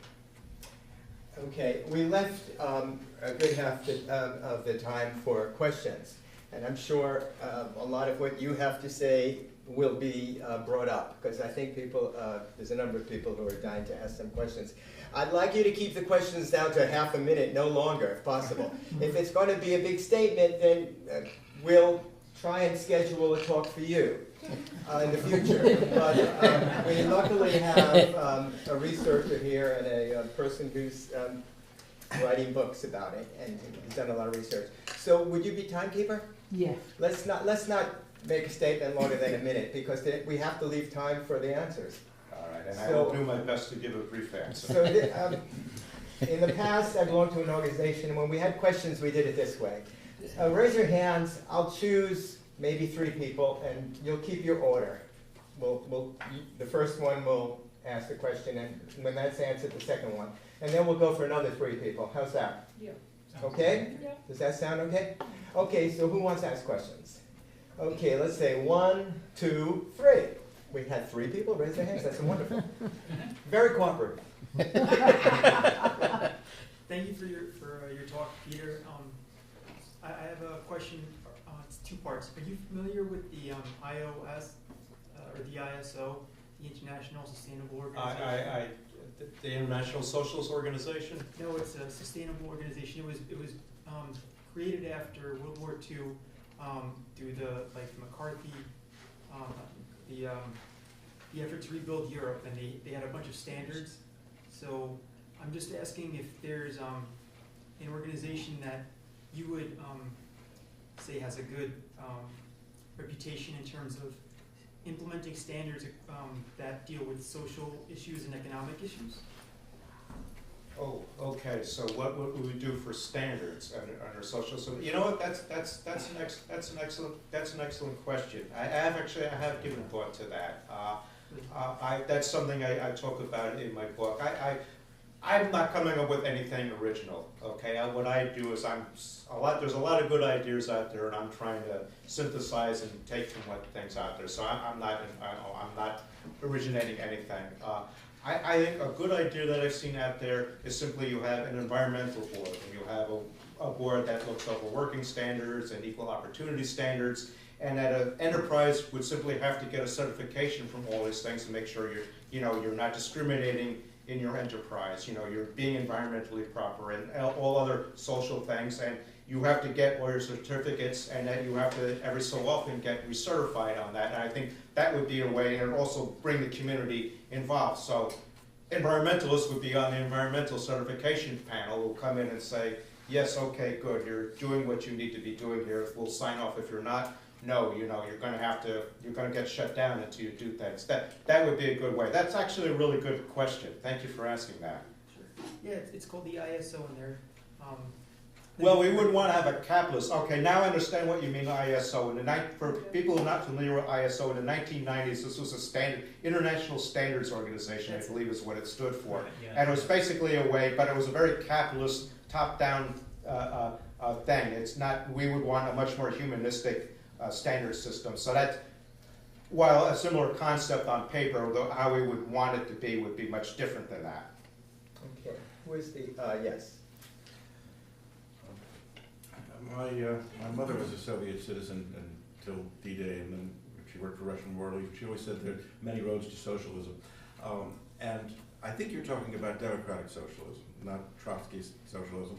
Okay, we left a good half of the time for questions, and I'm sure a lot of what you have to say will be brought up, because I think there's a number of people who are dying to ask some questions. I'd like you to keep the questions down to half a minute, no longer, if possible. If it's going to be a big statement, then we'll try and schedule a talk for you in the future. But we luckily have a researcher here and a person who's writing books about it, and he's done a lot of research. So would you be timekeeper? Yeah. Let's not make a statement longer than a minute, because we have to leave time for the answers. All right, and I So- will do my best to give a brief answer. So, in the past, I belonged to an organization, and when we had questions, we did it this way. Raise your hands, I'll choose maybe 3 people, and you'll keep your order. The first one will ask the question, and when that's answered, the second one. And then we'll go for another 3 people. How's that? Yeah. Okay? Yeah. Does that sound okay? Okay, so who wants to ask questions? Okay, let's say 1, 2, 3. We had 3 people raise their hands. That's wonderful. Very cooperative. Thank you for your talk, Peter. I have a question. It's 2 parts. Are you familiar with the IOS or the ISO, the International Sustainable Organization? The International Socialist Organization? No, it's a sustainable organization. It was created after World War II through the McCarthy the effort to rebuild Europe, and they had a bunch of standards. So I'm just asking if there's an organization that you would say has a good reputation in terms of implementing standards that deal with social issues and economic issues. Oh, okay, so what would we do for standards under socialism? You know what, that's an excellent question. I have given thought to that. That's something I talk about in my book. I'm not coming up with anything original, okay? What I do is there's a lot of good ideas out there, and I'm trying to synthesize and take from what things out there. So I'm not originating anything. I think a good idea that I've seen out there is simply you have an environmental board, and you have a board that looks over working standards and equal opportunity standards, and that an enterprise would simply have to get a certification from all these things to make sure you're not discriminating in your enterprise, you're being environmentally proper and all other social things, and you have to get all your certificates, and then you have to every so often get recertified on that. And I think that would be a way, and also bring the community involved. So environmentalists would be on the environmental certification panel, who come in and say, yes, okay, good, you're doing what you need to be doing here. We'll sign off. If you're not, no, you're going to get shut down until you do things. That would be a good way. That's actually a really good question. Thank you for asking that. Sure. Yeah, it's called the ISO in there. Well, we wouldn't want to have a capitalist. Okay, now I understand what you mean, ISO. For people who are not familiar with ISO, in the 1990s, this was a international standards organization, I believe is what it stood for. And it was basically a way, but it was a very capitalist, top-down thing. It's not, we would want a much more humanistic standard system. So that, while a similar concept on paper, though how we would want it to be would be much different than that. Okay, where's the, yes. My mother was a Soviet citizen until D-Day, and then she worked for Russian War Relief. She always said there are many roads to socialism. And I think you're talking about democratic socialism, not Trotsky's socialism.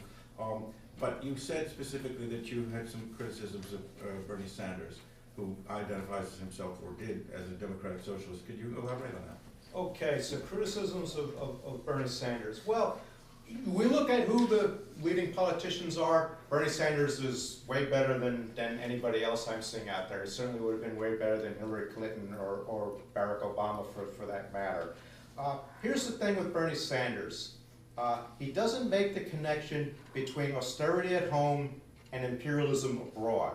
But you said specifically that you had some criticisms of Bernie Sanders, who identifies himself, or did, as a democratic socialist. Could you elaborate on that? Okay, so criticisms of Bernie Sanders. Well, we look at who the leading politicians are. Bernie Sanders is way better than anybody else I'm seeing out there. He certainly would have been way better than Hillary Clinton or Barack Obama for that matter. Here's the thing with Bernie Sanders. He doesn't make the connection between austerity at home and imperialism abroad.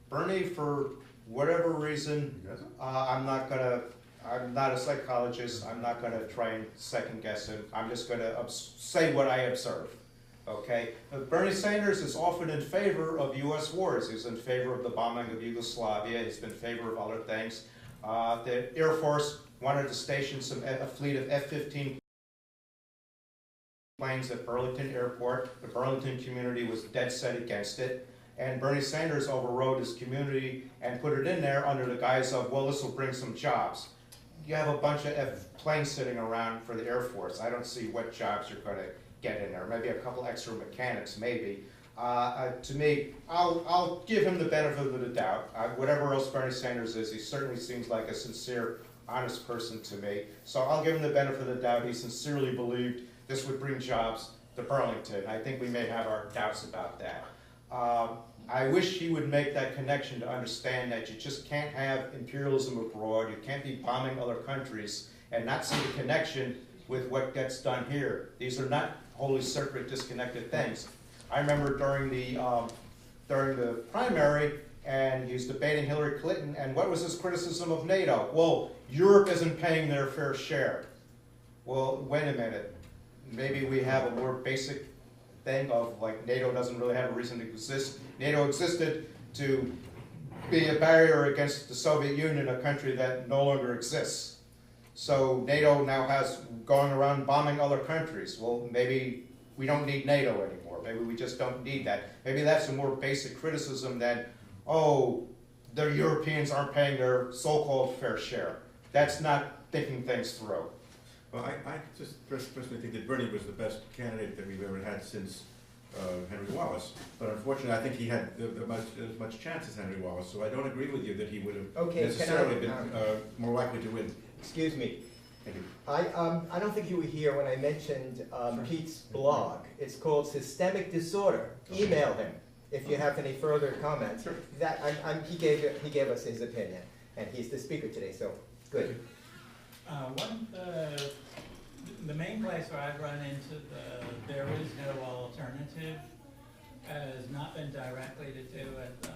Bernie, for whatever reason, I'm not a psychologist. I'm not going to try and second guess him. I'm just going to say what I observe. Okay? Bernie Sanders is often in favor of U.S. wars. He's in favor of the bombing of Yugoslavia. He's been in favor of other things. The Air Force wanted to station a fleet of F-15 planes at Burlington Airport. The Burlington community was dead set against it. And Bernie Sanders overrode his community and put it in there under the guise of, well, this will bring some jobs. You have a bunch of planes sitting around for the Air Force. I don't see what jobs you're going to get in there. Maybe a couple extra mechanics, maybe. To me, I'll give him the benefit of the doubt. Whatever else Bernie Sanders is, he certainly seems like a sincere, honest person to me. So I'll give him the benefit of the doubt. He sincerely believed this would bring jobs to Burlington. I think we may have our doubts about that. I wish he would make that connection to understand that you just can't have imperialism abroad. You can't be bombing other countries and not see the connection with what gets done here. These are not wholly separate, disconnected things. I remember during the primary, and he was debating Hillary Clinton, and what was his criticism of NATO? Well, Europe isn't paying their fair share. Well, wait a minute. Maybe we have a more basic thing of like NATO doesn't really have a reason to exist. NATO existed to be a barrier against the Soviet Union, a country that no longer exists. So NATO now has going around bombing other countries. Well, maybe we don't need NATO anymore. Maybe we just don't need that. Maybe that's a more basic criticism than, oh, the Europeans aren't paying their so-called fair share. That's not thinking things through. Well, I just personally think that Bernie was the best candidate that we've ever had since Henry Wallace. But unfortunately, I think he had as much chance as Henry Wallace. So I don't agree with you that he would have necessarily been more likely to win. Excuse me. Thank you. I don't think you were here when I mentioned Pete's blog. It's called Systemic Disorder. Email him if you have any further comments. Sure. That he gave us his opinion, and he's the speaker today. So good. One of the main place where I've run into there is no alternative has not been directly to do with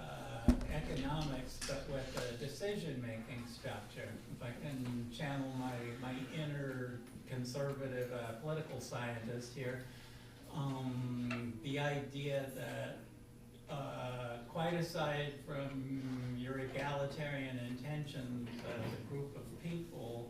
economics, but with the decision-making structure. If I can channel my inner conservative political scientist here, the idea that quite aside from your egalitarian intentions as a group of people,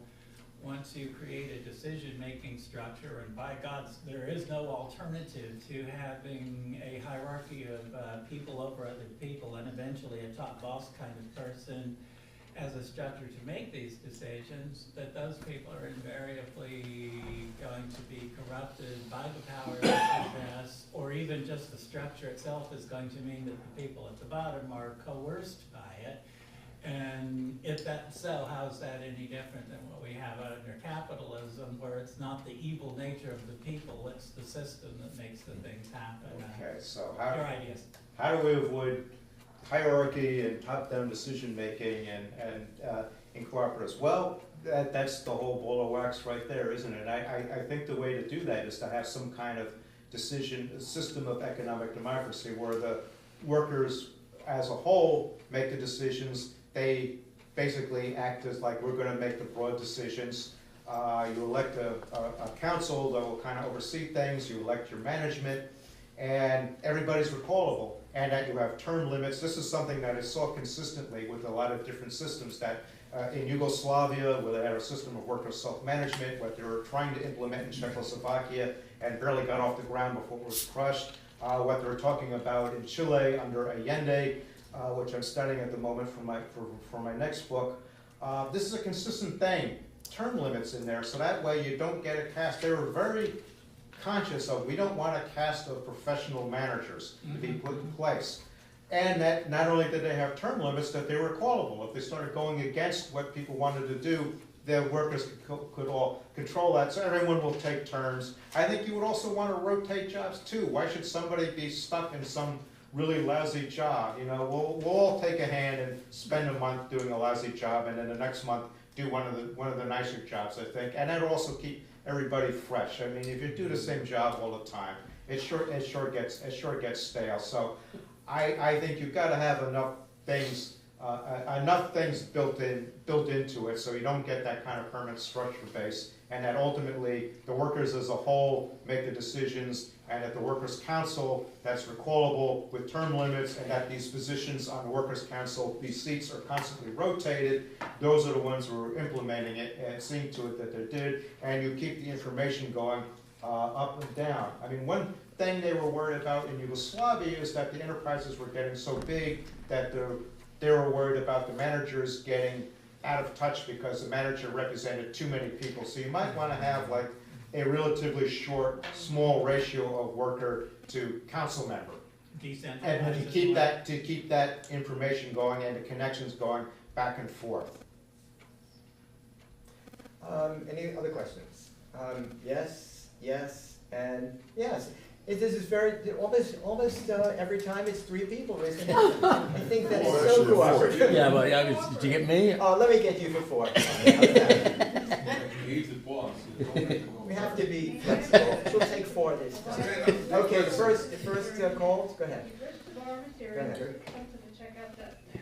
once you create a decision-making structure, and by God, there is no alternative to having a hierarchy of people over other people, and eventually a top boss kind of person as a structure to make these decisions, that those people are invariably going to be corrupted by the power that they possess, or even just the structure itself is going to mean that the people at the bottom are coerced by it. And if that's so, how's that any different than what we have under capitalism, where it's not the evil nature of the people, it's the system that makes the things happen? Okay, so Your ideas. how do we avoid hierarchy and top-down decision-making and in cooperatives? Well, that's the whole ball of wax right there, isn't it? I think the way to do that is to have some kind of system of economic democracy where the workers as a whole make the decisions. They basically act as like, we're going to make the broad decisions. You elect a council that will kind of oversee things. You elect your management, and everybody's recallable. And that you have term limits. This is something that I saw consistently with a lot of different systems that in Yugoslavia, where they had a system of worker self-management, what they were trying to implement in Czechoslovakia and barely got off the ground before it was crushed. What they were talking about in Chile under Allende, which I'm studying at the moment for my next book. This is a consistent thing, term limits in there, so that way you don't get a caste. They were very conscious of, we don't want a caste of professional managers to be put in place. And that not only did they have term limits, that they were callable. If they started going against what people wanted to do, the workers could all control that, so everyone will take turns. I think you would also want to rotate jobs too. Why should somebody be stuck in some really lousy job? You know, we'll all take a hand and spend a month doing a lousy job, and then the next month do one of the nicer jobs, I think. And that'll also keep everybody fresh. I mean, if you do the same job all the time, it sure gets stale. So I think you've got to have enough things built into it, so you don't get that kind of permanent structure base, and that ultimately the workers as a whole make the decisions, and at the workers' council that's recallable with term limits, and that these positions on the workers' council, these seats are constantly rotated. Those are the ones who are implementing it and seeing to it that they did, and you keep the information going up and down. I mean, one thing they were worried about in Yugoslavia is that the enterprises were getting so big that they were worried about the managers getting out of touch because the manager represented too many people. So you might want to have like a relatively short, small ratio of worker to council member. And to keep that information going and the connections going back and forth. Any other questions? Yes, and yes. This is very, almost every time it's three people, isn't it? I think that is so cooperative. Yeah, but did you get me? Oh, let me get you for 4. needs it was. We have to be flexible. She'll take 4 this time. Okay, the first call, go ahead. Come to the checkout desk now.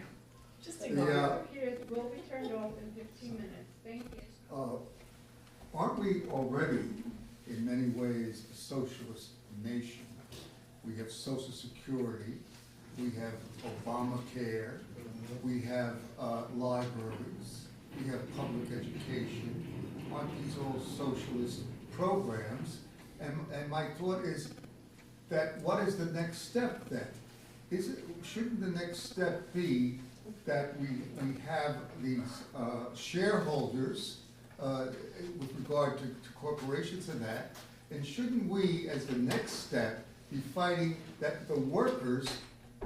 Just The ignore computer here will be turned off in 15 minutes. Thank you. Aren't we already, in many ways, a socialist nation? We have Social Security, we have Obamacare, we have libraries, we have public education. Aren't these all socialist programs? And my thought is that what is the next step then? Shouldn't the next step be that we have these shareholders with regard to corporations and that, and shouldn't we, as the next step, be fighting that the workers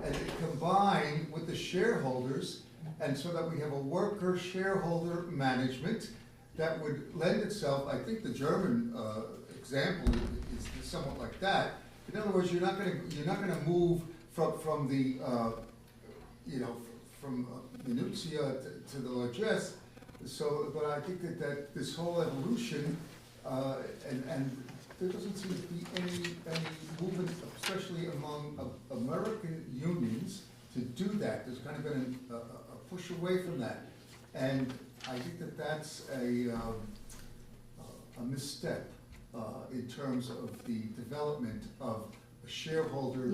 and combine with the shareholders, and so that we have a worker-shareholder management that would lend itself, I think the German example is somewhat like that. In other words, you're not gonna move from the from minutia to the largesse. So, but I think that this whole evolution, and there doesn't seem to be any movement, especially among American unions, to do that. There's kind of been a push away from that, and I think that that's a misstep in terms of the development of a shareholder,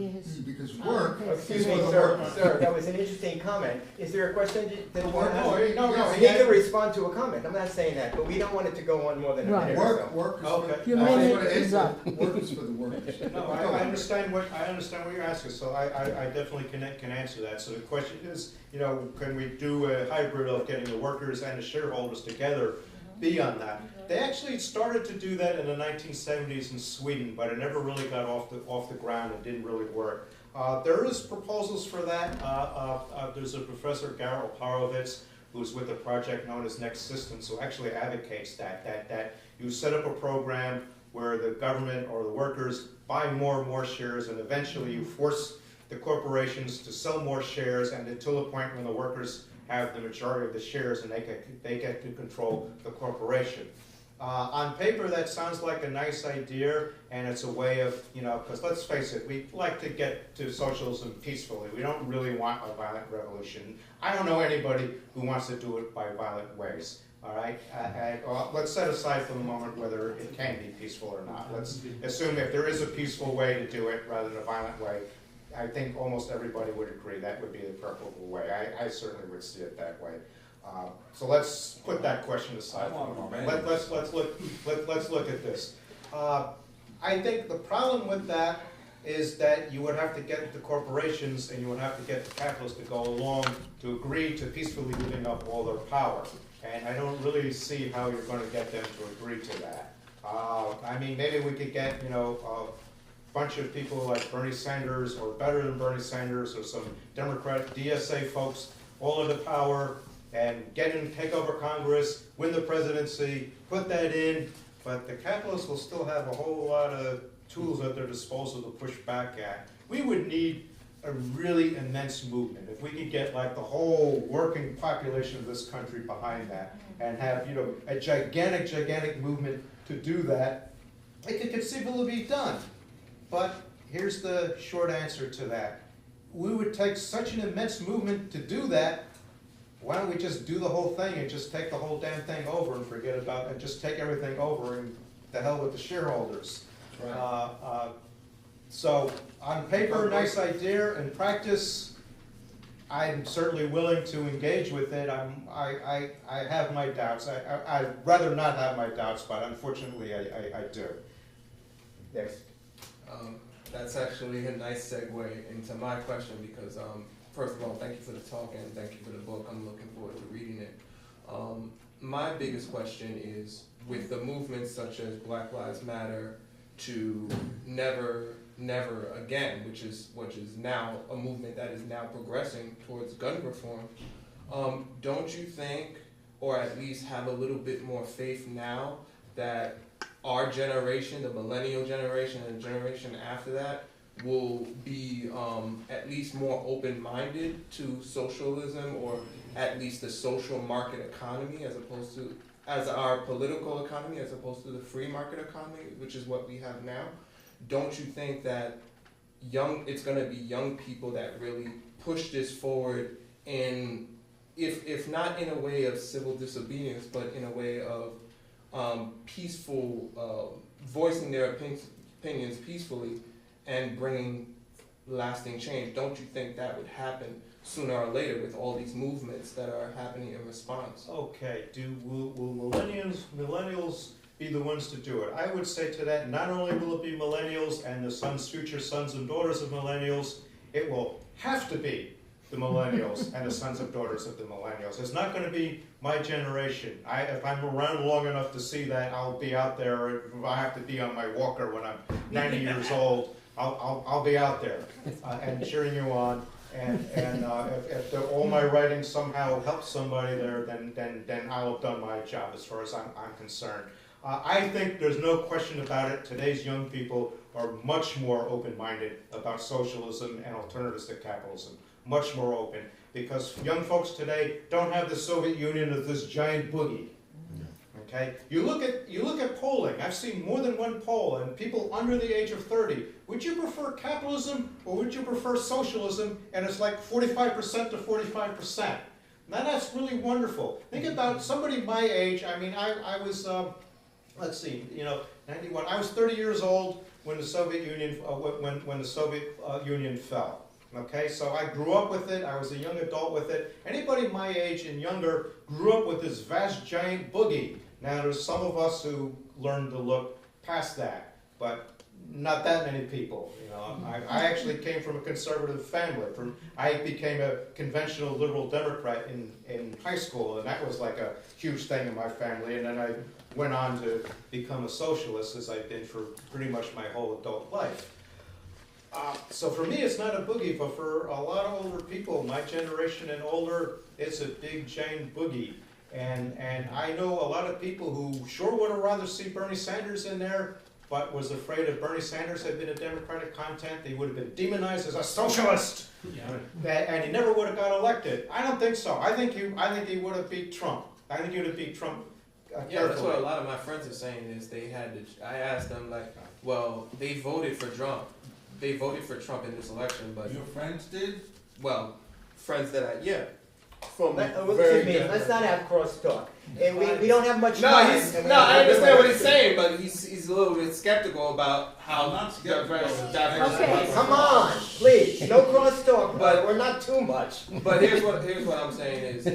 because work. Excuse me, sir, that was an interesting comment. Is there a question that you want to ask? No, You need to respond to a comment. I'm not saying that, but we don't want it to go on more than a minute or so. Work is Okay. for, work is for the workers. No, I understand what you're asking, so I definitely can answer that. So the question is, can we do a hybrid of getting the workers and the shareholders together beyond that? They actually started to do that in the 1970s in Sweden, but it never really got off the ground. It didn't really work. There is proposals for that. There's a professor, Garo Parovitz, who's with a project known as Next Systems, who actually advocates that you set up a program where the government or the workers buy more and more shares, and eventually you force the corporations to sell more shares, and until the point when the workers have the majority of the shares and they get to control the corporation. On paper, that sounds like a nice idea, and it's a way of, because let's face it, we like to get to socialism peacefully. We don't really want a violent revolution. I don't know anybody who wants to do it by violent ways, all right? Let's set aside for the moment whether it can be peaceful or not. Let's assume if there is a peaceful way to do it rather than a violent way. I think almost everybody would agree that would be the preferable way. I certainly would see it that way. So let's put that question aside. Let's look at this. I think the problem with that is that you would have to get the corporations and you would have to get the capitalists to go along to agree to peacefully giving up all their power. And I don't really see how you're going to get them to agree to that. I mean, maybe we could get, bunch of people like Bernie Sanders, or better than Bernie Sanders, or some Democratic DSA folks all into power and take over Congress, win the presidency, put that in, but the capitalists will still have a whole lot of tools at their disposal to push back at. We would need a really immense movement. If we could get like the whole working population of this country behind that and have, a gigantic movement to do that, it could conceivably be done. But here's the short answer to that. We would take such an immense movement to do that. Why don't we just do the whole thing and just take the whole damn thing over and forget about it, just take everything over and the hell with the shareholders. Right. So on paper, nice idea. In practice, I'm certainly willing to engage with it. I have my doubts. I'd rather not have my doubts, but unfortunately I do. Next. That's actually a nice segue into my question because, first of all, thank you for the talk and thank you for the book. I'm looking forward to reading it. My biggest question is, with the movements such as Black Lives Matter to Never Again, which is now a movement that is now progressing towards gun reform, don't you think, or at least have a little bit more faith now that our generation, the millennial generation and the generation after that, will be at least more open-minded to socialism, or at least the social market economy, as opposed to as our political economy as opposed to the free market economy, which is what we have now, don't you think that it's going to be young people that really push this forward in, if not in a way of civil disobedience, but in a way of peaceful, voicing their opinions peacefully and bringing lasting change? Don't you think that would happen sooner or later with all these movements that are happening in response? Okay, will millennials be the ones to do it? I would say to that, not only will it be millennials and the future sons and daughters of millennials, it will have to be the millennials and the sons and daughters of the millennials. It's not going to be my generation. If I'm around long enough to see that, I'll be out there. If I have to be on my walker when I'm 90 years old, I'll be out there and cheering you on. And if all my writing somehow helps somebody there, then I'll have done my job as far as I'm concerned. I think there's no question about it. Today's young people are much more open-minded about socialism and alternatives to capitalism. Much more open, because young folks today don't have the Soviet Union as this giant boogie. Okay, you look at polling. I've seen more than one poll, and people under the age of 30. Would you prefer capitalism or would you prefer socialism? And it's like 45% to 45%. Now that's really wonderful. Think about somebody my age. I mean, I was, let's see, 91. I was 30 years old when the Soviet Union when the Soviet Union fell. Okay, so I grew up with it. I was a young adult with it. Anybody my age and younger grew up with this vast giant boogie. Now there's some of us who learned to look past that, but not that many people. I actually came from a conservative family. I became a conventional liberal Democrat in high school, and that was like a huge thing in my family. And then I went on to become a socialist, as I've been for pretty much my whole adult life. So for me, it's not a boogie, but for a lot of older people, my generation and older, it's a big giant boogie. And I know a lot of people who sure would have rather see Bernie Sanders in there, but was afraid if Bernie Sanders had been a Democratic content, he would have been demonized as a socialist, and he never would have got elected. I don't think so. I think he would have beat Trump. I think he would have beat Trump. Yeah, that's what a lot of my friends are saying is they had to. I asked them like, well, they voted for Trump. They voted for Trump in this election, but Your friends did? well, friends that Let's not have crosstalk. We don't have much No, time. I understand what he's saying, but he's a little bit skeptical about how I'm not skeptical. diverse. Okay. Come on, please, no crosstalk, But- we're not too much. But here's what I'm saying is,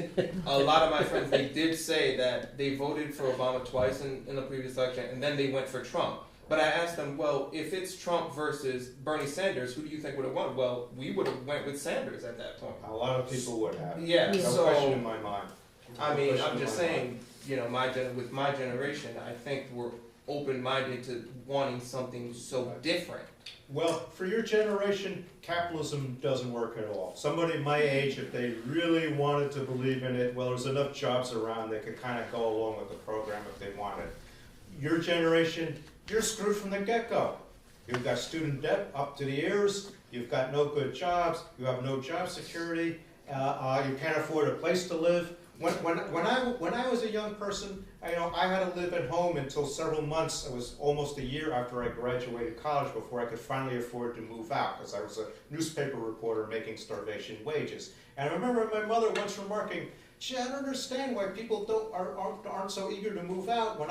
a lot of my friends, they did say that they voted for Obama twice in the previous election, and then they went for Trump. But I asked them, well, if it's Trump versus Bernie Sanders, who do you think would have won? Well, we would have went with Sanders at that point. A lot of people would have. Yeah, No so question in my mind. I mean, No question I'm just in my saying, with my generation, I think we're open-minded to wanting something so different. Well, for your generation, capitalism doesn't work at all. Somebody my age, if they really wanted to believe in it, well, there's enough jobs around, they could kind of go along with the program if they wanted. Your generation, you're screwed from the get-go. You've got student debt up to the ears, you've got no good jobs, you have no job security, you can't afford a place to live. When I was a young person, I had to live at home until several months. It was almost a year after I graduated college before I could finally afford to move out, because I was a newspaper reporter making starvation wages. And I remember my mother once remarking, "Gee, I don't understand why people aren't so eager to move out. When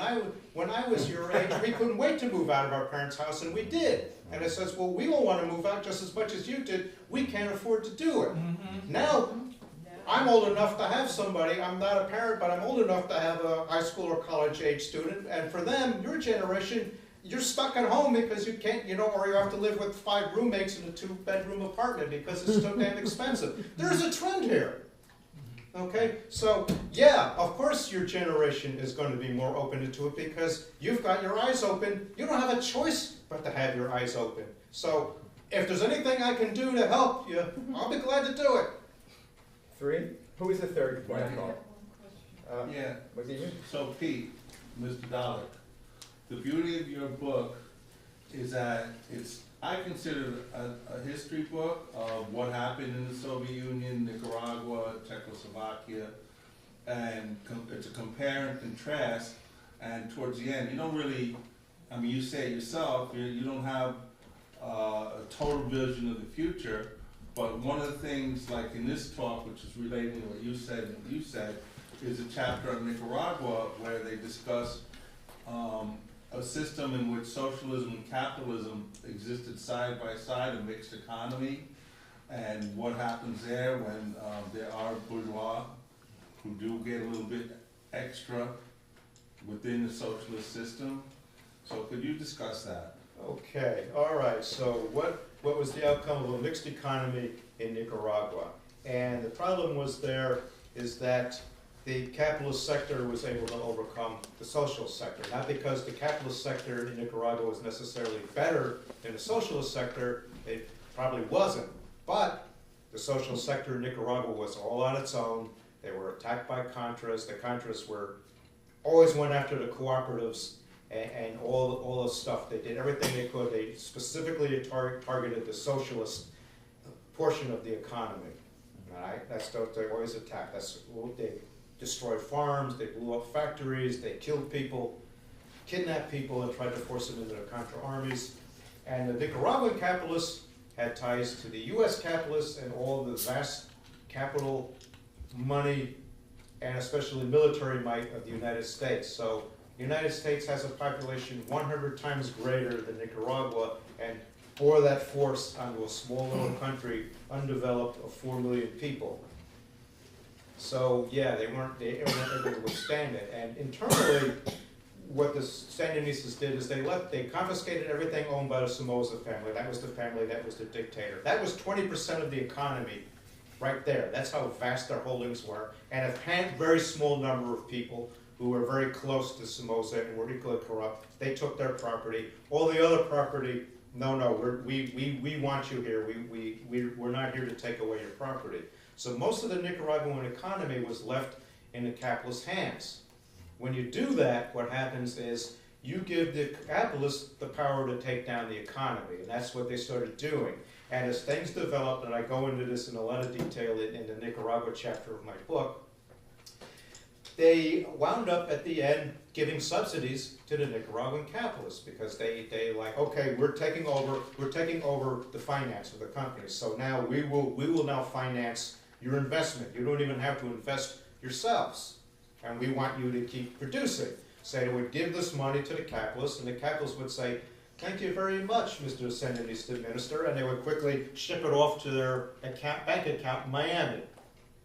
I was your age, we couldn't wait to move out of our parents' house, and we did." And I says, "Well, we all want to move out just as much as you did. We can't afford to do it." Now, I'm old enough to have somebody, I'm not a parent, but I'm old enough to have a high school or college age student, and for them, your generation, you're stuck at home because you can't, or you have to live with 5 roommates in a 2-bedroom apartment because it's so damn expensive. There's a trend here. Okay, so yeah, of course your generation is going to be more open to it because you've got your eyes open. You don't have a choice but to have your eyes open. So if there's anything I can do to help you, I'll be glad to do it. 3? Who was the third one? Yeah. Was it you? So Pete, Mr. Dolack, the beauty of your book is that I consider it a history book of what happened in the Soviet Union, Nicaragua, Czechoslovakia, and it's a compare and contrast, and towards the end, you don't really, I mean, you say it yourself, you don't have a total vision of the future, but one of the things, like in this talk, which is relating to what you said, is a chapter on Nicaragua where they discuss a system in which socialism and capitalism existed side by side, a mixed economy, and what happens there when there are bourgeois who do get a little bit extra within the socialist system. So could you discuss that? Okay, all right, so what was the outcome of a mixed economy in Nicaragua? And the problem was there is that the capitalist sector was able to overcome the social sector. Not because the capitalist sector in Nicaragua was necessarily better than the socialist sector, it probably wasn't. But the social sector in Nicaragua was all on its own. They were attacked by Contras. The Contras always went after the cooperatives and all the stuff. They did everything they could. They specifically targeted the socialist portion of the economy. Right? That's what they always attacked. They destroyed farms, they blew up factories, they killed people, kidnapped people, and tried to force them into the Contra armies. And the Nicaraguan capitalists had ties to the U.S. capitalists and all the vast capital money and especially military might of the United States. So the United States has a population 100 times greater than Nicaragua, and pour that force onto a small little country, undeveloped, of 4 million people. So yeah, they weren't able to withstand it. And internally, what the Sandinistas did is they confiscated everything owned by the Somoza family. That was the family that was the dictator. That was 20% of the economy right there. That's how vast their holdings were. And a very small number of people who were very close to Somoza and were equally corrupt, they took their property. All the other property, no, we want you here. We're not here to take away your property. So most of the Nicaraguan economy was left in the capitalist hands. When you do that, what happens is you give the capitalists the power to take down the economy, and that's what they started doing. And as things developed, and I go into this in a lot of detail in the Nicaragua chapter of my book, they wound up at the end giving subsidies to the Nicaraguan capitalists because they like, okay, we're taking over the finance of the company. So now we will now finance your investment. You don't even have to invest yourselves, and we want you to keep producing. So they would give this money to the capitalists, and the capitalists would say, thank you very much, Mr. Sandinista Minister, and they would quickly ship it off to their bank account in Miami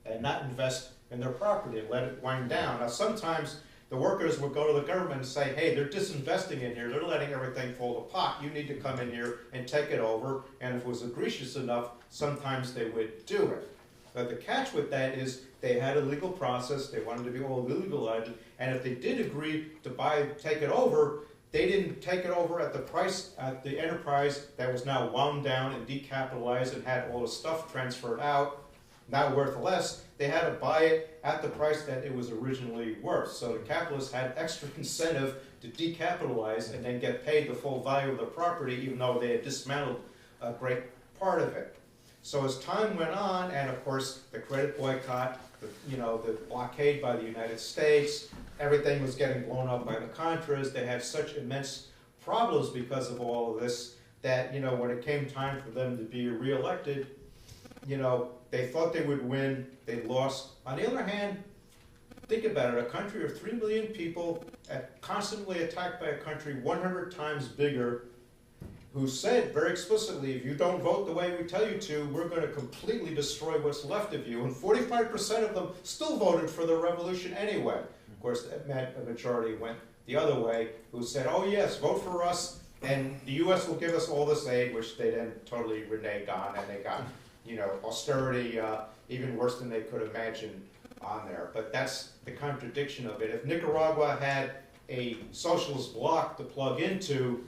and not invest in their property and let it wind down. Now sometimes the workers would go to the government and say, hey, they're disinvesting in here, they're letting everything fall to pot, you need to come in here and take it over, and if it was egregious enough, sometimes they would do it. But the catch with that is they had a legal process, they wanted to be all legalized, and if they did agree to take it over, they didn't take it over at the price, at the enterprise that was now wound down and decapitalized and had all the stuff transferred out, now worth less. They had to buy it at the price that it was originally worth. So the capitalists had extra incentive to decapitalize and then get paid the full value of the property, even though they had dismantled a great part of it. So as time went on, and of course the credit boycott, the blockade by the United States, everything was getting blown up by the Contras. They had such immense problems because of all of this that, when it came time for them to be reelected, they thought they would win, they lost. On the other hand, think about it, a country of 3 million people constantly attacked by a country 100 times bigger, who said very explicitly, if you don't vote the way we tell you to, we're going to completely destroy what's left of you. And 45% of them still voted for the revolution anyway. Of course, that meant a majority went the other way, who said, oh yes, vote for us, and the U.S. will give us all this aid, which they then totally reneged on, and they got austerity even worse than they could imagine on there. But that's the contradiction of it. If Nicaragua had a socialist bloc to plug into,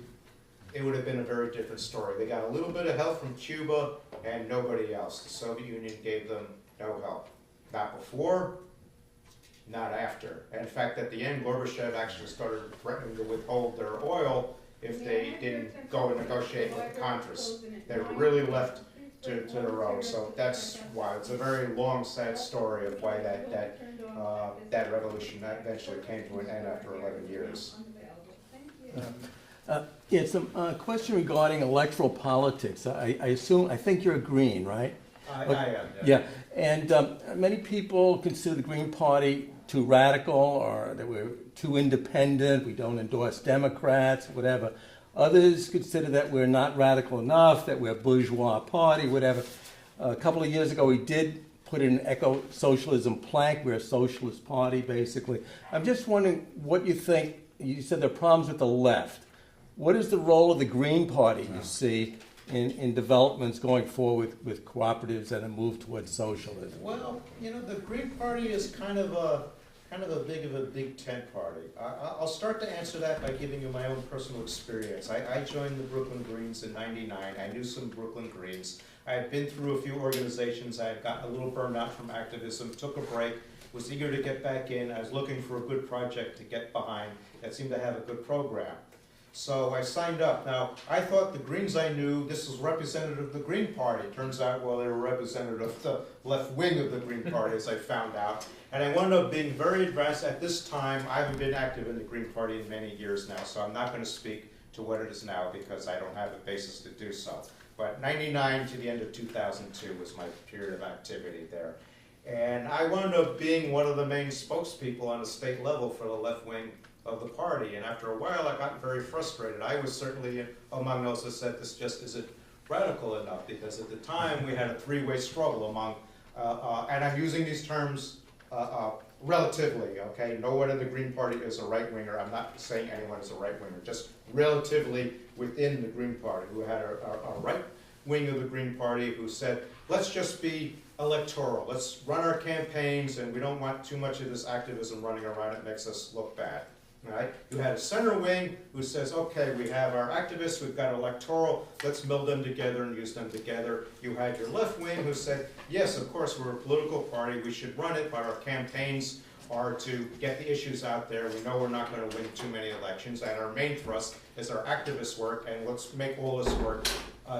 it would have been a very different story. They got a little bit of help from Cuba and nobody else. The Soviet Union gave them no help. Not before, not after. And in fact, at the end, Gorbachev actually started threatening to withhold their oil if they didn't go and negotiate with the Contras. They were really left to the road. So that's why it's a very long, sad story of why that revolution eventually came to an end after 11 years. Yes, a question regarding electoral politics. I think you're a Green, right? I am. Yeah, and many people consider the Green Party too radical, or that we're too independent, we don't endorse Democrats, whatever. Others consider that we're not radical enough, that we're a bourgeois party, whatever. A couple of years ago, we did put in an eco-socialism plank. We're a socialist party, basically. I'm just wondering what you think. You said there are problems with the left. What is the role of the Green Party, you see, in developments going forward with cooperatives and a move towards socialism? Well, the Green Party is kind of a big tent party. I'll start to answer that by giving you my own personal experience. I joined the Brooklyn Greens in '99. I knew some Brooklyn Greens. I had been through a few organizations. I had gotten a little burned out from activism, took a break, was eager to get back in. I was looking for a good project to get behind that seemed to have a good program. So I signed up. Now, I thought the Greens I knew, this was representative of the Green Party. Turns out, well, they were representative of the left wing of the Green Party, as I found out. And I wound up being very advanced at this time. I haven't been active in the Green Party in many years now, so I'm not going to speak to what it is now because I don't have a basis to do so. But '99 to the end of 2002 was my period of activity there. And I wound up being one of the main spokespeople on a state level for the left wing of the party, and after a while I got very frustrated. I was certainly among those that said this just isn't radical enough, because at the time we had a three-way struggle among, and I'm using these terms relatively, okay? No one in the Green Party is a right-winger. I'm not saying anyone is a right-winger, just relatively within the Green Party, who had a right wing of the Green Party who said, let's just be electoral, let's run our campaigns, and we don't want too much of this activism running around, it makes us look bad. Right? You had a center wing who says, okay, we have our activists, we've got electoral, let's meld them together and use them together. You had your left wing who said, yes, of course, we're a political party, we should run it, but our campaigns are to get the issues out there. We know we're not going to win too many elections, and our main thrust is our activist work, and let's make all this work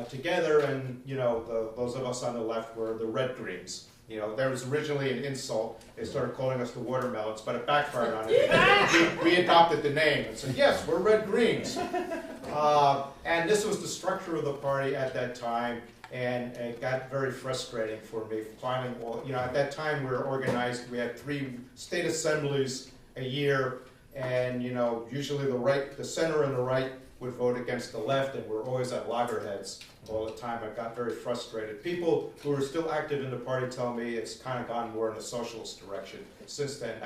together. And, those of us on the left were the Red Greens. There was originally an insult. They started calling us the watermelons, but it backfired on it. We adopted the name and said, yes, we're Red Greens. And this was the structure of the party at that time, and it got very frustrating for me. Finally, at that time we were organized. We had 3 state assemblies a year, and usually the center and the right would vote against the left, and we're always at loggerheads all the time. I got very frustrated. People who are still active in the party tell me it's kind of gone more in the socialist direction since then.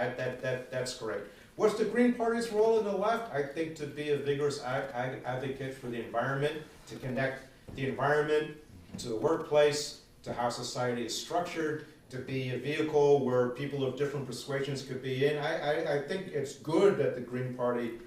That's great. What's the Green Party's role in the left? I think to be a vigorous advocate for the environment, to connect the environment to the workplace, to how society is structured, to be a vehicle where people of different persuasions could be in. I think it's good that the Green Party,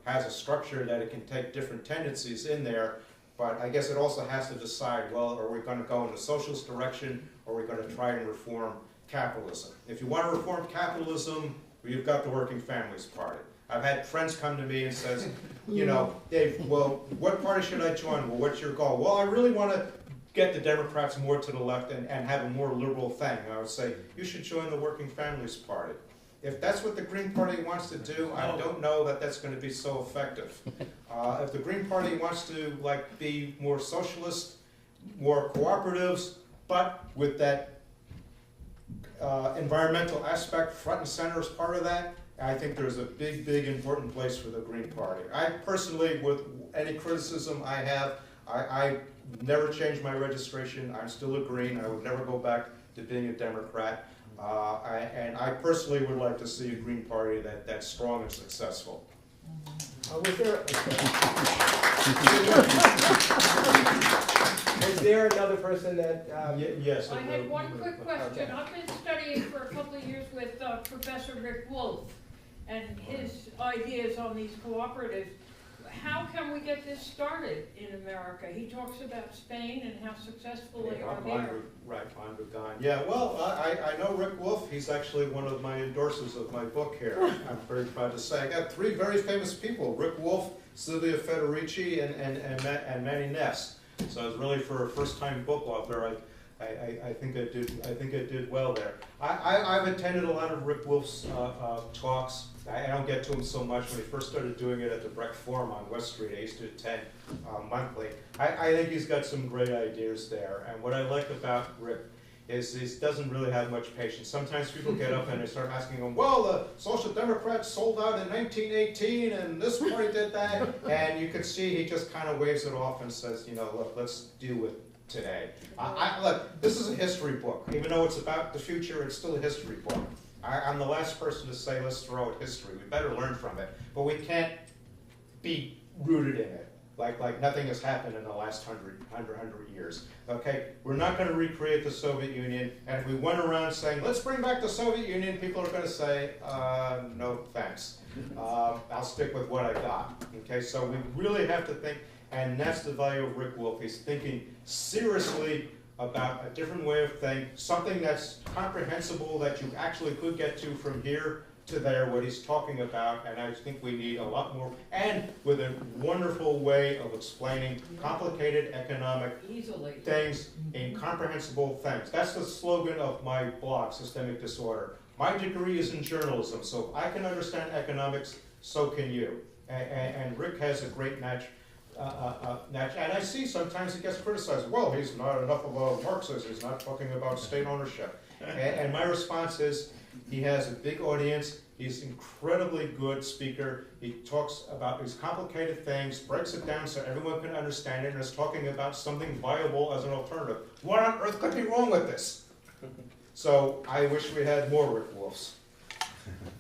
has a structure that it can take different tendencies in there, but I guess it also has to decide, well, are we going to go in the socialist direction, or are we going to try and reform capitalism? If you want to reform capitalism, you've got the Working Families Party. I've had friends come to me and says, Dave, well, what party should I join? Well, what's your goal? Well, I really want to get the Democrats more to the left and have a more liberal thing. I would say, you should join the Working Families Party. If that's what the Green Party wants to do, I don't know that that's going to be so effective. If the Green Party wants to be more socialist, more cooperatives, but with that environmental aspect front and center as part of that, I think there's a big, important place for the Green Party. I personally, with any criticism I have, I never changed my registration. I'm still a Green. I would never go back to being a Democrat. And I personally would like to see a Green Party that's strong and successful. Was there another person that? Yes. I had one quick question. Okay. I've been studying for a couple of years with Professor Rick Wolf and his ideas on these cooperatives. How can we get this started in America? He talks about Spain and how successful they are there. Right, Andre Gone. Yeah, well, I know Rick Wolf. He's actually one of my endorsers of my book here. I'm very proud to say. I got 3 very famous people, Rick Wolf, Silvia Federici, and Manny Ness. So it's really for a first-time book author, I think it did well there. I've attended a lot of Rick Wolf's talks. I don't get to him so much. When he first started doing it at the Breck Forum on West Street, I used to attend monthly. I think he's got some great ideas there. And what I like about Rick is he doesn't really have much patience. Sometimes people get up and they start asking him, well, the Social Democrats sold out in 1918 and this party did that. And you can see he just kind of waves it off and says, you know, look, let's deal with today. Look, this is a history book. Even though it's about the future, it's still a history book. I'm the last person to say let's throw out history. We better learn from it. But we can't be rooted in it. Like nothing has happened in the last 100 years. Okay, we're not going to recreate the Soviet Union, and if we went around saying, let's bring back the Soviet Union, people are going to say, no thanks. I'll stick with what I got. Okay, so we really have to think, and that's the value of Rick Wolf. He's thinking seriously about a different way of thinking, something that's comprehensible that you actually could get to from here to there, what he's talking about, and I think we need a lot more, and with a wonderful way of explaining complicated economic things in comprehensible things. That's the slogan of my blog, Systemic Disorder. My degree is in journalism, so if I can understand economics, so can you. And Rick has a great match. And I see sometimes he gets criticized. Well, he's not enough of a Marxist. He's not talking about state ownership. And my response is, he has a big audience. He's an incredibly good speaker. He talks about these complicated things, breaks it down so everyone can understand it, and is talking about something viable as an alternative. What on earth could be wrong with this? So I wish we had more Rick Wolfs.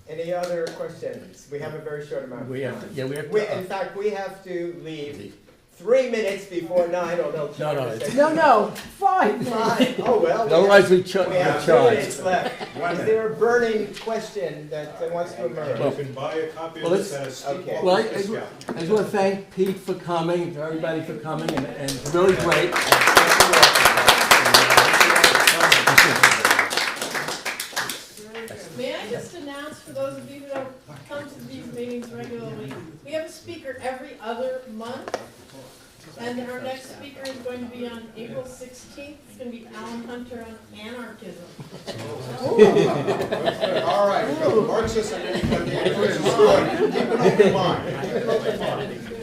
Any other questions? We have a very short amount of time. We have to, in fact, we have to leave 3 minutes before 9, or they'll charge us. No, 5 minutes. Oh, well. Otherwise we We have 2 minutes left. Is there a burning question that wants to emerge? You can buy a copy of this at a steep Well, I just want to thank Pete for coming, everybody for coming, and it's really great. May I just announce for those of you who don't come to these meetings regularly, we have a speaker every other month. And our next speaker is going to be on April 16th. It's going to be Alan Hunter on anarchism. All right, so Marxist and anarchist. Keep an open mind.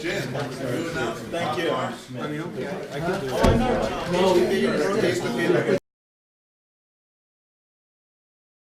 Jim, Thank you. I know. No,